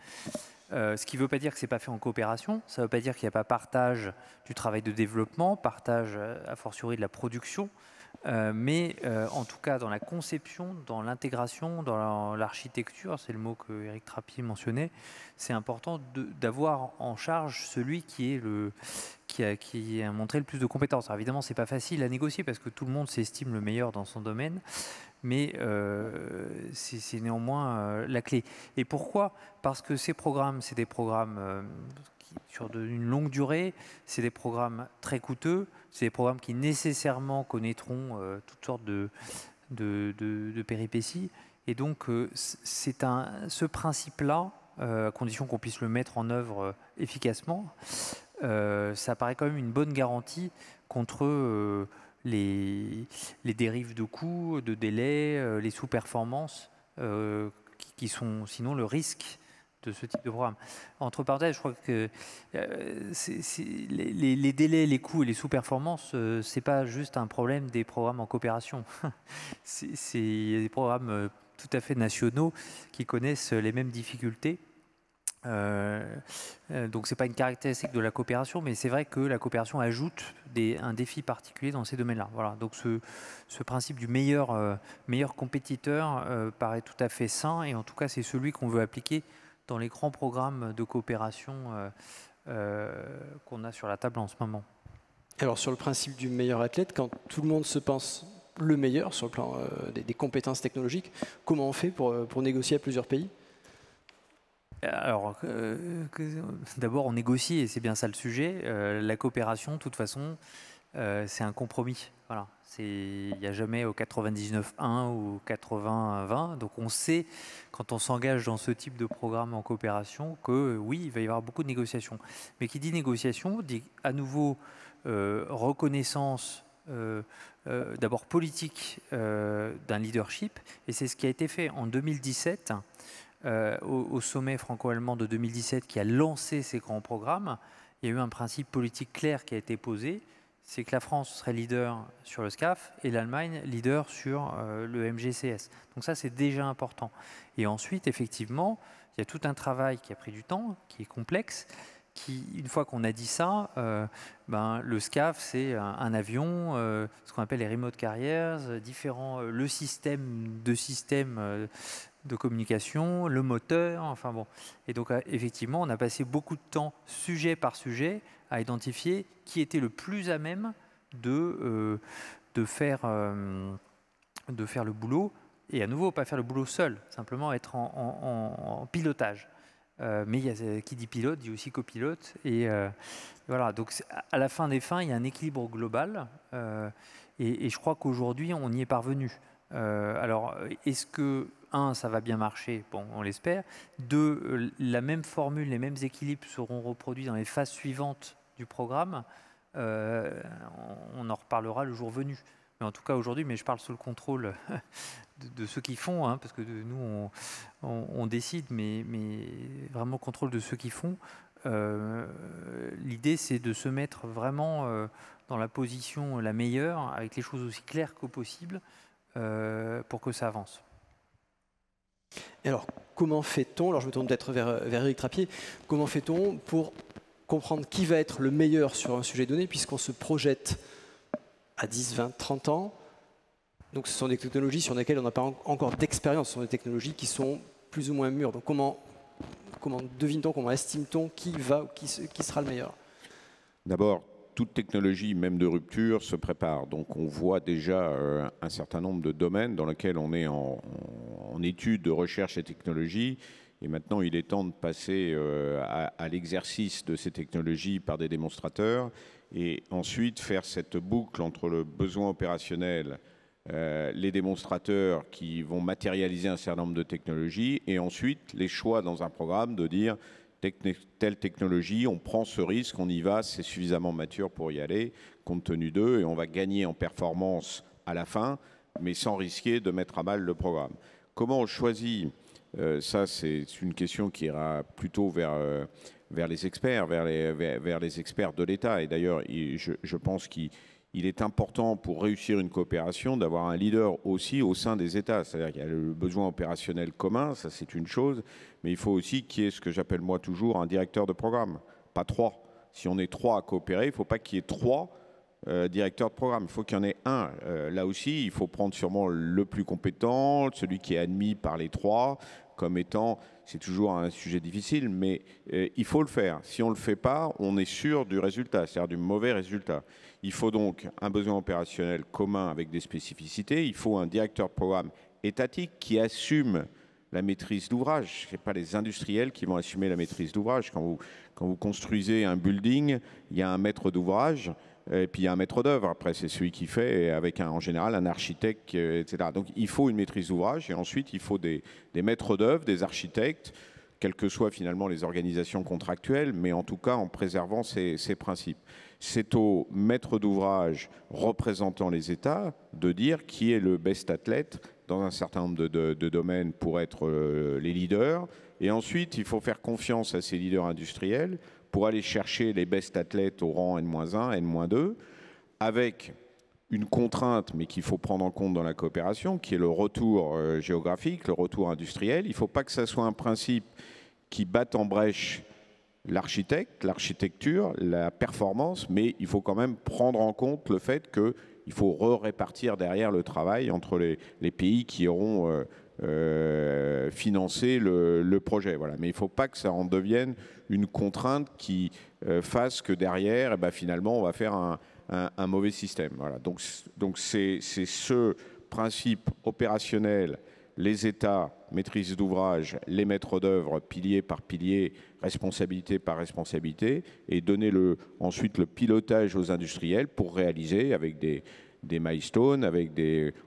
D: Ce qui ne veut pas dire que ce n'est pas fait en coopération, ça ne veut pas dire qu'il n'y a pas partage du travail de développement, partage a fortiori de la production, mais en tout cas dans la conception, dans l'intégration, dans l'architecture, c'est le mot que Éric Trappier mentionnait, c'est important d'avoir en charge celui qui a montré le plus de compétences. Alors évidemment, ce n'est pas facile à négocier parce que tout le monde s'estime le meilleur dans son domaine, mais c'est néanmoins la clé. Et pourquoi? Parce que ces programmes, c'est des programmes sur une longue durée, c'est des programmes très coûteux, c'est des programmes qui nécessairement connaîtront toutes sortes de péripéties. Et donc, ce principe-là, à condition qu'on puisse le mettre en œuvre efficacement, ça paraît quand même une bonne garantie contre les dérives de coûts, de délais, les sous-performances qui sont sinon le risque de ce type de programme. Entre parenthèses, je crois que les délais, les coûts et les sous-performances, c'est pas juste un problème des programmes en coopération. C'est des programmes tout à fait nationaux qui connaissent les mêmes difficultés. Donc c'est pas une caractéristique de la coopération, mais c'est vrai que la coopération ajoute un défi particulier dans ces domaines-là. Voilà. Donc ce principe du meilleur compétiteur paraît tout à fait sain, et en tout cas c'est celui qu'on veut appliquer dans les grands programmes de coopération qu'on a sur la table en ce moment.
A: Alors sur le principe du meilleur athlète, quand tout le monde se pense le meilleur sur le plan des compétences technologiques, comment on fait pour négocier à plusieurs pays ?
D: Alors, d'abord, on négocie, et c'est bien ça le sujet. La coopération, de toute façon, c'est un compromis. Voilà. Il n'y a jamais au 99-1 ou 80-20. Donc, on sait, quand on s'engage dans ce type de programme en coopération, que oui, il va y avoir beaucoup de négociations. Mais qui dit négociation, dit à nouveau reconnaissance d'abord politique d'un leadership. Et c'est ce qui a été fait en 2017. Au sommet franco-allemand de 2017 qui a lancé ces grands programmes, il y a eu un principe politique clair qui a été posé, c'est que la France serait leader sur le SCAF et l'Allemagne leader sur le MGCS. Donc ça, c'est déjà important. Et ensuite, effectivement, il y a tout un travail qui a pris du temps, qui est complexe, qui, une fois qu'on a dit ça, le SCAF, c'est un avion, ce qu'on appelle les remote carriers, le système de communication, le moteur, enfin bon. Et donc, effectivement, on a passé beaucoup de temps, sujet par sujet, à identifier qui était le plus à même de faire le boulot, et à nouveau, pas faire le boulot seul, simplement être en pilotage. Mais qui dit pilote dit aussi copilote. Et voilà, donc à la fin des fins, il y a un équilibre global. Et je crois qu'aujourd'hui, on y est parvenu. Alors, est-ce que, ça va bien marcher? Bon, on l'espère. 2, la même formule, les mêmes équilibres seront reproduits dans les phases suivantes du programme. On en reparlera le jour venu. Mais en tout cas, aujourd'hui, mais je parle sous le contrôle de ceux qui font, parce que nous, on décide, mais vraiment contrôle de ceux qui font. L'idée, c'est de se mettre vraiment dans la position la meilleure, avec les choses aussi claires que possible, pour que ça avance.
A: Et alors, comment fait-on, alors je me tourne peut-être vers Éric Trappier, comment fait-on pour comprendre qui va être le meilleur sur un sujet donné, puisqu'on se projette à 10, 20, 30 ans. Donc ce sont des technologies sur lesquelles on n'a pas encore d'expérience, ce sont des technologies qui sont plus ou moins mûres. Donc comment devine-t-on, comment estime-t-on qui sera le meilleur?
B: D'abord, toute technologie, même de rupture, se prépare. Donc on voit déjà un certain nombre de domaines dans lesquels on est en étude de recherche et technologie. Et maintenant, il est temps de passer à l'exercice de ces technologies par des démonstrateurs et ensuite faire cette boucle entre le besoin opérationnel, les démonstrateurs qui vont matérialiser un certain nombre de technologies et ensuite les choix dans un programme de dire telle technologie, on prend ce risque, on y va, c'est suffisamment mature pour y aller compte tenu d'eux et on va gagner en performance à la fin, mais sans risquer de mettre à mal le programme. Comment on choisit ça, c'est une question qui ira plutôt vers les experts, vers les experts de l'État. Et d'ailleurs, je pense qu'il est important pour réussir une coopération d'avoir un leader aussi au sein des États. C'est-à-dire qu'il y a le besoin opérationnel commun, ça c'est une chose, mais il faut aussi qu'il y ait ce que j'appelle moi toujours un directeur de programme, pas 3. Si on est 3 à coopérer, il ne faut pas qu'il y ait 3 directeur de programme. Il faut qu'il y en ait un. Là aussi, il faut prendre sûrement le plus compétent, celui qui est admis par les 3, comme étant, c'est toujours un sujet difficile, mais il faut le faire. Si on ne le fait pas, on est sûr du résultat, c'est-à-dire du mauvais résultat. Il faut donc un besoin opérationnel commun avec des spécificités. Il faut un directeur de programme étatique qui assume la maîtrise d'ouvrage. Ce n'est pas les industriels qui vont assumer la maîtrise d'ouvrage. Quand vous construisez un building, il y a un maître d'ouvrage, et puis il y a un maître d'œuvre. Après, c'est celui qui fait, avec en général un architecte, etc. Donc il faut une maîtrise d'ouvrage, et ensuite il faut des maîtres d'œuvre, des architectes, quelles que soient finalement les organisations contractuelles, mais en tout cas en préservant ces principes. C'est au maître d'ouvrage représentant les États de dire qui est le best athlète dans un certain nombre de domaines pour être les leaders. Et ensuite, il faut faire confiance à ces leaders industriels pour aller chercher les best athlètes au rang N-1, N-2, avec une contrainte, mais qu'il faut prendre en compte dans la coopération, qui est le retour géographique, le retour industriel. Il ne faut pas que ça soit un principe qui batte en brèche l'architecte, l'architecture, la performance, mais il faut quand même prendre en compte le fait qu'il faut répartir derrière le travail entre les pays qui auront financé le projet. Voilà. Mais il ne faut pas que ça en devienne une contrainte qui fasse que derrière, finalement, on va faire un mauvais système. Voilà. Donc c'est ce principe opérationnel, les États, maîtrise d'ouvrage, les maîtres d'œuvre, pilier par pilier, responsabilité par responsabilité, et donner ensuite le pilotage aux industriels pour réaliser avec des milestones, avec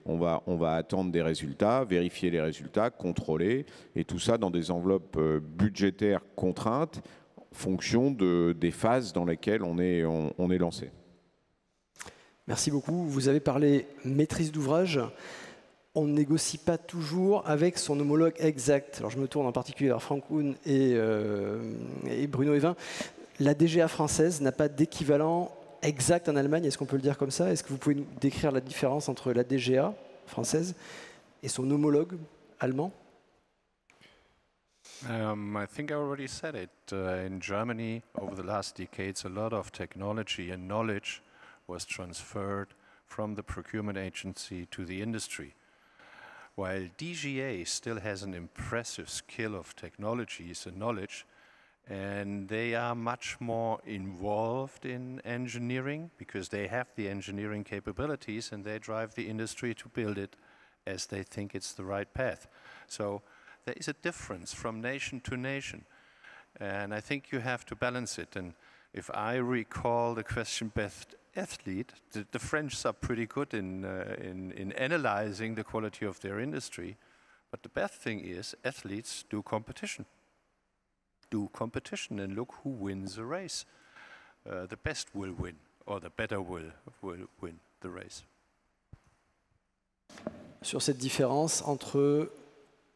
B: on va attendre des résultats, vérifier les résultats, contrôler, et tout ça dans des enveloppes budgétaires contraintes, en fonction des phases dans lesquelles on est lancé.
A: Merci beaucoup. Vous avez parlé maîtrise d'ouvrage. On ne négocie pas toujours avec son homologue exact. Alors je me tourne en particulier vers Franck Huhn et Bruno Evin. La DGA française n'a pas d'équivalent exact en Allemagne. Est-ce qu'on peut le dire comme ça? Est-ce que vous pouvez nous décrire la différence entre la DGA française et son homologue allemand?
F: I think I already said it. In Germany, over the last decades, a lot of technology and knowledge was transferred from the procurement agency to the industry. While DGA still has an impressive skill of technologies and knowledge, and they are much more involved in engineering because they have the engineering capabilities and they drive the industry to build it as they think it's the right path. So there is a difference from nation to nation, and I think you have to balance it. And if I recall the question best athlete, the French are pretty good in analyzing the quality of their industry, but the best thing is athletes do competition. And look who wins the race. The best will win, or the better will win the race.
A: Sur cette différence entre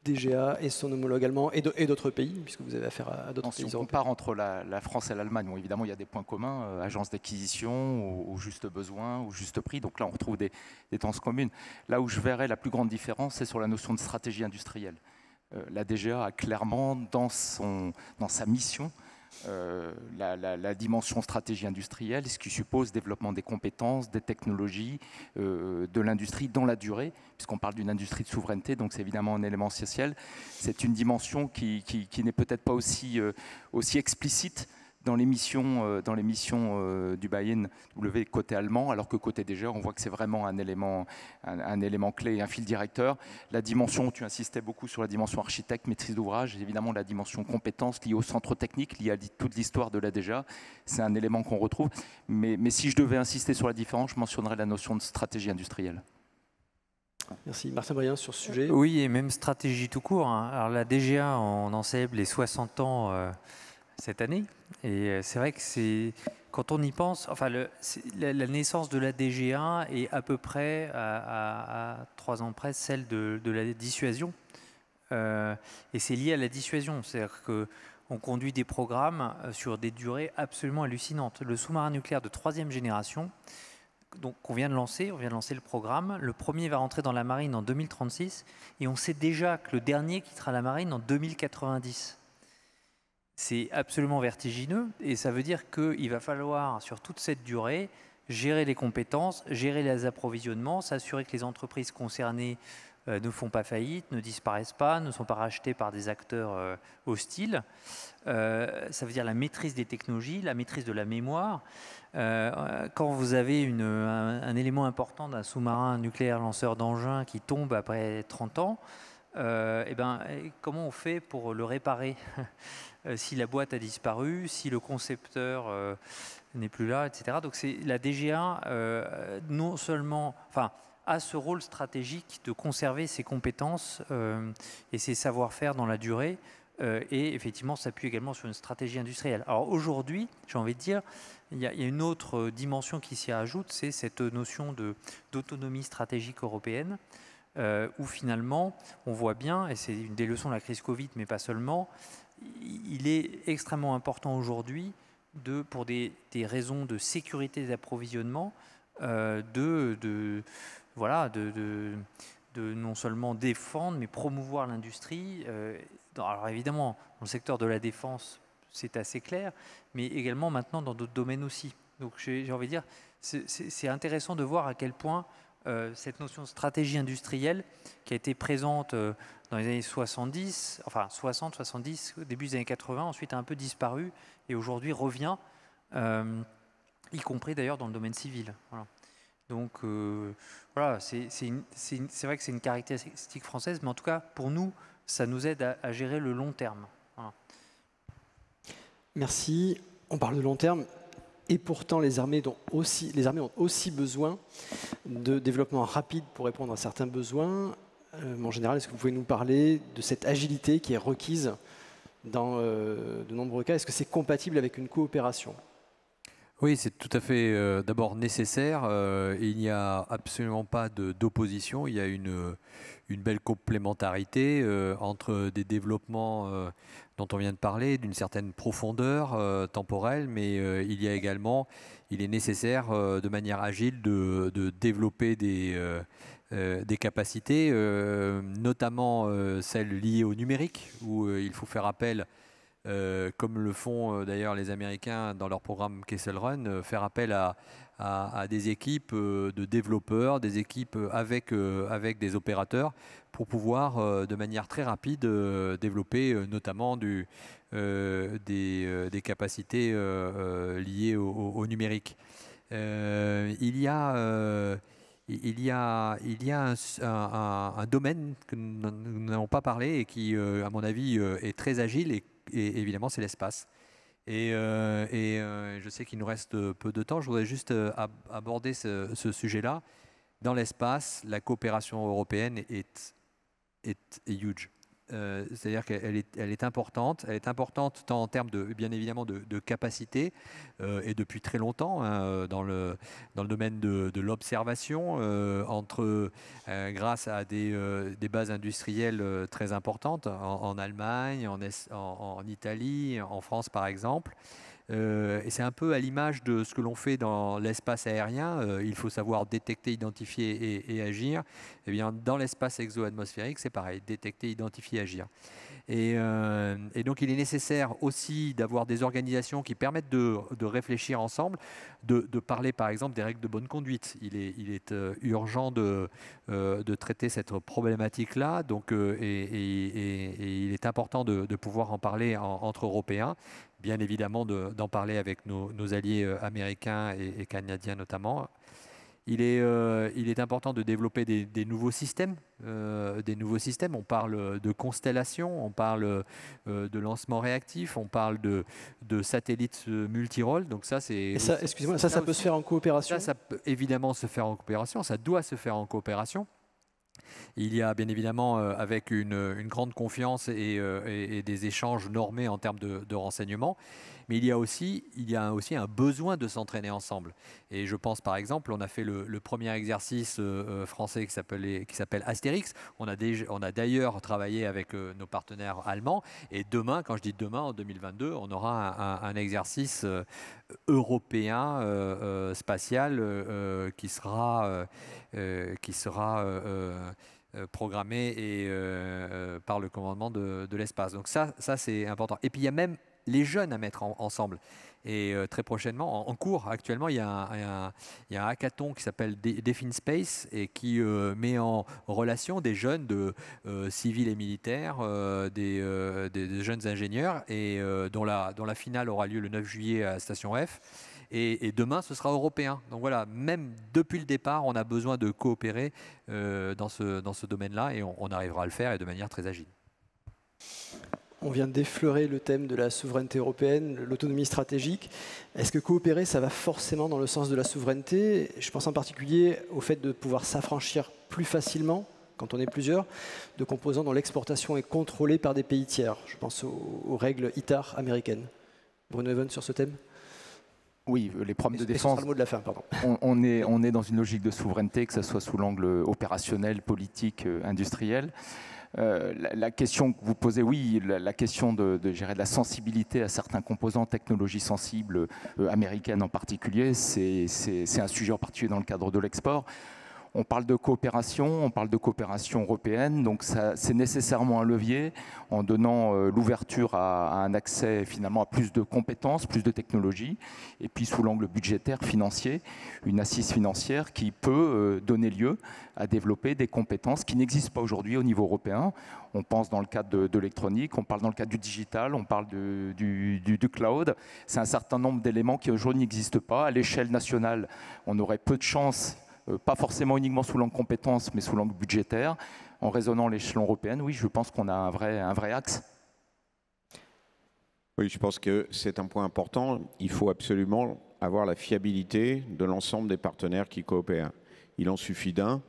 A: DGA et son homologue allemand et d'autres pays, puisque vous avez affaire à d'autres pays.
C: Si on compare entre la France et l'Allemagne, bon, évidemment il y a des points communs, agence d'acquisition, au juste besoin, au juste prix, donc là on retrouve des tendances communes. Là où je verrais la plus grande différence, c'est sur la notion de stratégie industrielle. La DGA a clairement dans sa mission la dimension stratégie industrielle, ce qui suppose développement des compétences, des technologies, de l'industrie dans la durée, puisqu'on parle d'une industrie de souveraineté, donc c'est évidemment un élément essentiel. C'est une dimension qui n'est peut-être pas aussi explicite dans les missions du buy-in W côté allemand, alors que côté DGA, on voit que c'est vraiment un élément clé, un fil directeur. La dimension, tu insistais beaucoup sur la dimension architecte, maîtrise d'ouvrage, évidemment la dimension compétence liée au centre technique, liée à toute l'histoire de la DGA, c'est un élément qu'on retrouve. Mais si je devais insister sur la différence, je mentionnerais la notion de stratégie industrielle.
A: Merci. Martin Brien sur ce sujet.
D: Oui, et même stratégie tout court. Hein. Alors la DGA, on en célèbre les 60 ans cette année. Et c'est vrai que quand on y pense, enfin la naissance de la DGA est à peu près à 3 ans près celle de la dissuasion. Et c'est lié à la dissuasion. C'est-à-dire qu'on conduit des programmes sur des durées absolument hallucinantes. Le sous-marin nucléaire de 3e génération, donc on vient de lancer le programme. Le premier va rentrer dans la marine en 2036 et on sait déjà que le dernier quittera la marine en 2090. C'est absolument vertigineux et ça veut dire qu'il va falloir, sur toute cette durée, gérer les compétences, gérer les approvisionnements, s'assurer que les entreprises concernées ne font pas faillite, ne disparaissent pas, ne sont pas rachetées par des acteurs hostiles. Ça veut dire la maîtrise des technologies, la maîtrise de la mémoire. Quand vous avez un élément important d'un sous-marin nucléaire lanceur d'engins qui tombe après 30 ans, comment on fait pour le réparer si la boîte a disparu, si le concepteur n'est plus là, etc. Donc la DGA non seulement a ce rôle stratégique de conserver ses compétences et ses savoir-faire dans la durée et effectivement s'appuie également sur une stratégie industrielle. Alors aujourd'hui, j'ai envie de dire, il y a une autre dimension qui s'y ajoute, c'est cette notion d'autonomie stratégique européenne, où finalement, on voit bien, et c'est une des leçons de la crise Covid, mais pas seulement, il est extrêmement important aujourd'hui, pour des raisons de sécurité d'approvisionnement, de non seulement défendre, mais promouvoir l'industrie. Alors évidemment, dans le secteur de la défense, c'est assez clair, mais également maintenant dans d'autres domaines aussi. Donc j'ai envie de dire, c'est intéressant de voir à quel point cette notion de stratégie industrielle qui a été présente dans les années 70, enfin 60, 70, au début des années 80, ensuite a un peu disparu et aujourd'hui revient, y compris d'ailleurs dans le domaine civil. Voilà. Donc voilà, c'est vrai que c'est une caractéristique française, mais en tout cas pour nous, ça nous aide à gérer le long terme. Voilà.
A: Merci. On parle de long terme. Et pourtant, les armées ont aussi besoin de développement rapide pour répondre à certains besoins. En général, est-ce que vous pouvez nous parler de cette agilité qui est requise dans de nombreux cas? Est-ce que c'est compatible avec une coopération?
E: Oui, c'est tout à fait d'abord nécessaire. Il n'y a absolument pas d'opposition. Il y a une belle complémentarité entre des développements dont on vient de parler, d'une certaine profondeur temporelle, mais il est nécessaire de manière agile de développer des capacités, notamment celles liées au numérique, où il faut faire appel, comme le font d'ailleurs les Américains dans leur programme Kessel Run, faire appel à des équipes de développeurs, des équipes avec des opérateurs, pour pouvoir de manière très rapide développer notamment des capacités liées au numérique. Il y a un domaine que nous n'avons pas parlé et qui, à mon avis, est très agile, et évidemment, c'est l'espace. Et je sais qu'il nous reste peu de temps. Je voudrais juste aborder ce sujet-là. Dans l'espace, la coopération européenne est huge. C'est-à-dire qu'elle est importante. Elle est importante tant en termes bien évidemment de capacité, et depuis très longtemps, hein, dans le domaine de l'observation, grâce à des bases industrielles très importantes en Allemagne, en Italie, en France par exemple. Et c'est un peu à l'image de ce que l'on fait dans l'espace aérien. Il faut savoir détecter, identifier et agir. Eh bien, dans l'espace exo-atmosphérique, c'est pareil, détecter, identifier, agir. Et donc, il est nécessaire aussi d'avoir des organisations qui permettent de réfléchir ensemble, de parler par exemple des règles de bonne conduite. Il est urgent de traiter cette problématique-là, donc, et il est important de pouvoir en parler entre Européens. Bien évidemment d'en parler avec nos alliés américains et canadiens notamment. Il est important de développer des nouveaux systèmes. On parle de constellations, on parle de lancement réactif, on parle de satellites multirôles. Donc ça,
A: excusez-moi, ça peut se faire en coopération?
E: Ça peut évidemment se faire en coopération, ça doit se faire en coopération. Il y a bien évidemment avec une grande confiance et des échanges normés en termes de renseignements, mais il y a aussi un besoin de s'entraîner ensemble. Et je pense par exemple, on a fait le premier exercice français qui s'appelle Astérix. On a d'ailleurs travaillé avec nos partenaires allemands, et demain, quand je dis demain, en 2022, on aura un exercice européen spatial qui sera programmé par le commandement de l'espace. Donc ça c'est important. Et puis il y a même les jeunes à mettre ensemble. Et très prochainement, en cours, actuellement, il y a un hackathon qui s'appelle Defin Space, et qui met en relation des jeunes civils et militaires, des jeunes ingénieurs, et dont la finale aura lieu le 9 juillet à Station F. Et demain, ce sera européen. Donc voilà, même depuis le départ, on a besoin de coopérer dans ce domaine-là, et on arrivera à le faire, et de manière très agile.
A: On vient d'effleurer le thème de la souveraineté européenne, l'autonomie stratégique. Est-ce que coopérer, ça va forcément dans le sens de la souveraineté? Je pense en particulier au fait de pouvoir s'affranchir plus facilement quand on est plusieurs, de composants dont l'exportation est contrôlée par des pays tiers. Je pense aux règles ITAR américaines. Bruno Even sur ce thème?
C: Oui, les problèmes de
A: Ce
C: défense.
A: sera le mot de la fin, pardon.
C: On est dans une logique de souveraineté, que ce soit sous l'angle opérationnel, politique, industriel. La question que vous posez, oui, la question de la sensibilité à certains composants, technologies sensibles, américaines en particulier, c'est un sujet en particulier dans le cadre de l'export. On parle de coopération européenne, donc c'est nécessairement un levier en donnant l'ouverture à un accès finalement à plus de compétences, plus de technologies, et puis sous l'angle budgétaire, financier, une assise financière qui peut donner lieu à développer des compétences qui n'existent pas aujourd'hui au niveau européen. On pense dans le cadre de l'électronique, on parle dans le cadre du digital, on parle du cloud. C'est un certain nombre d'éléments qui aujourd'hui n'existent pas. À l'échelle nationale, on aurait peu de chances, pas forcément uniquement sous l'angle compétences, mais sous l'angle budgétaire. En raisonnant l'échelon européen, oui, je pense qu'on a un vrai axe.
B: Oui, je pense que c'est un point important. Il faut absolument avoir la fiabilité de l'ensemble des partenaires qui coopèrent. Il en suffit d'un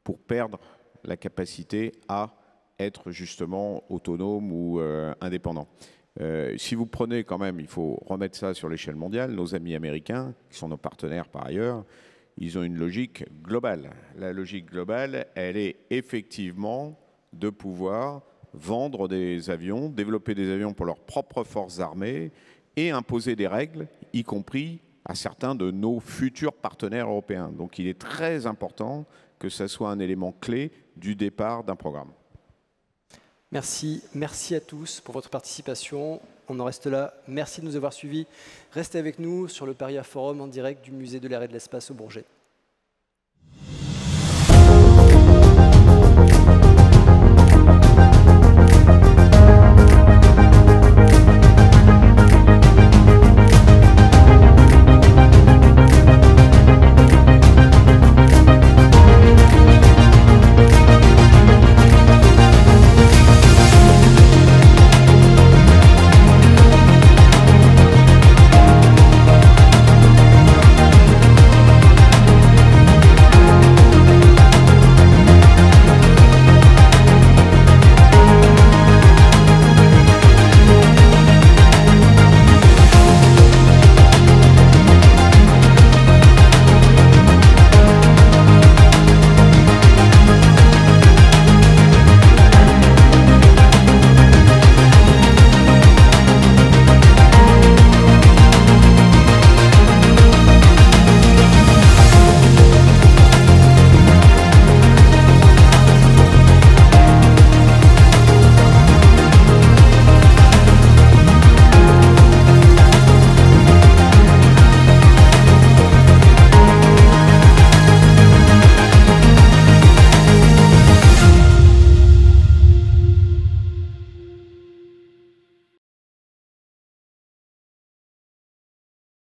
B: pour perdre la capacité à être justement autonome ou indépendant. Si vous prenez quand même, il faut remettre ça sur l'échelle mondiale, nos amis américains, qui sont nos partenaires par ailleurs, ils ont une logique globale. La logique globale, elle est effectivement de pouvoir vendre des avions, développer des avions pour leurs propres forces armées et imposer des règles, y compris à certains de nos futurs partenaires européens. Donc il est très important que ça soit un élément clé du départ d'un programme.
A: Merci à tous pour votre participation. On en reste là. Merci de nous avoir suivis. Restez avec nous sur le Paria Forum en direct du Musée de l'Air et de l'Espace au Bourget.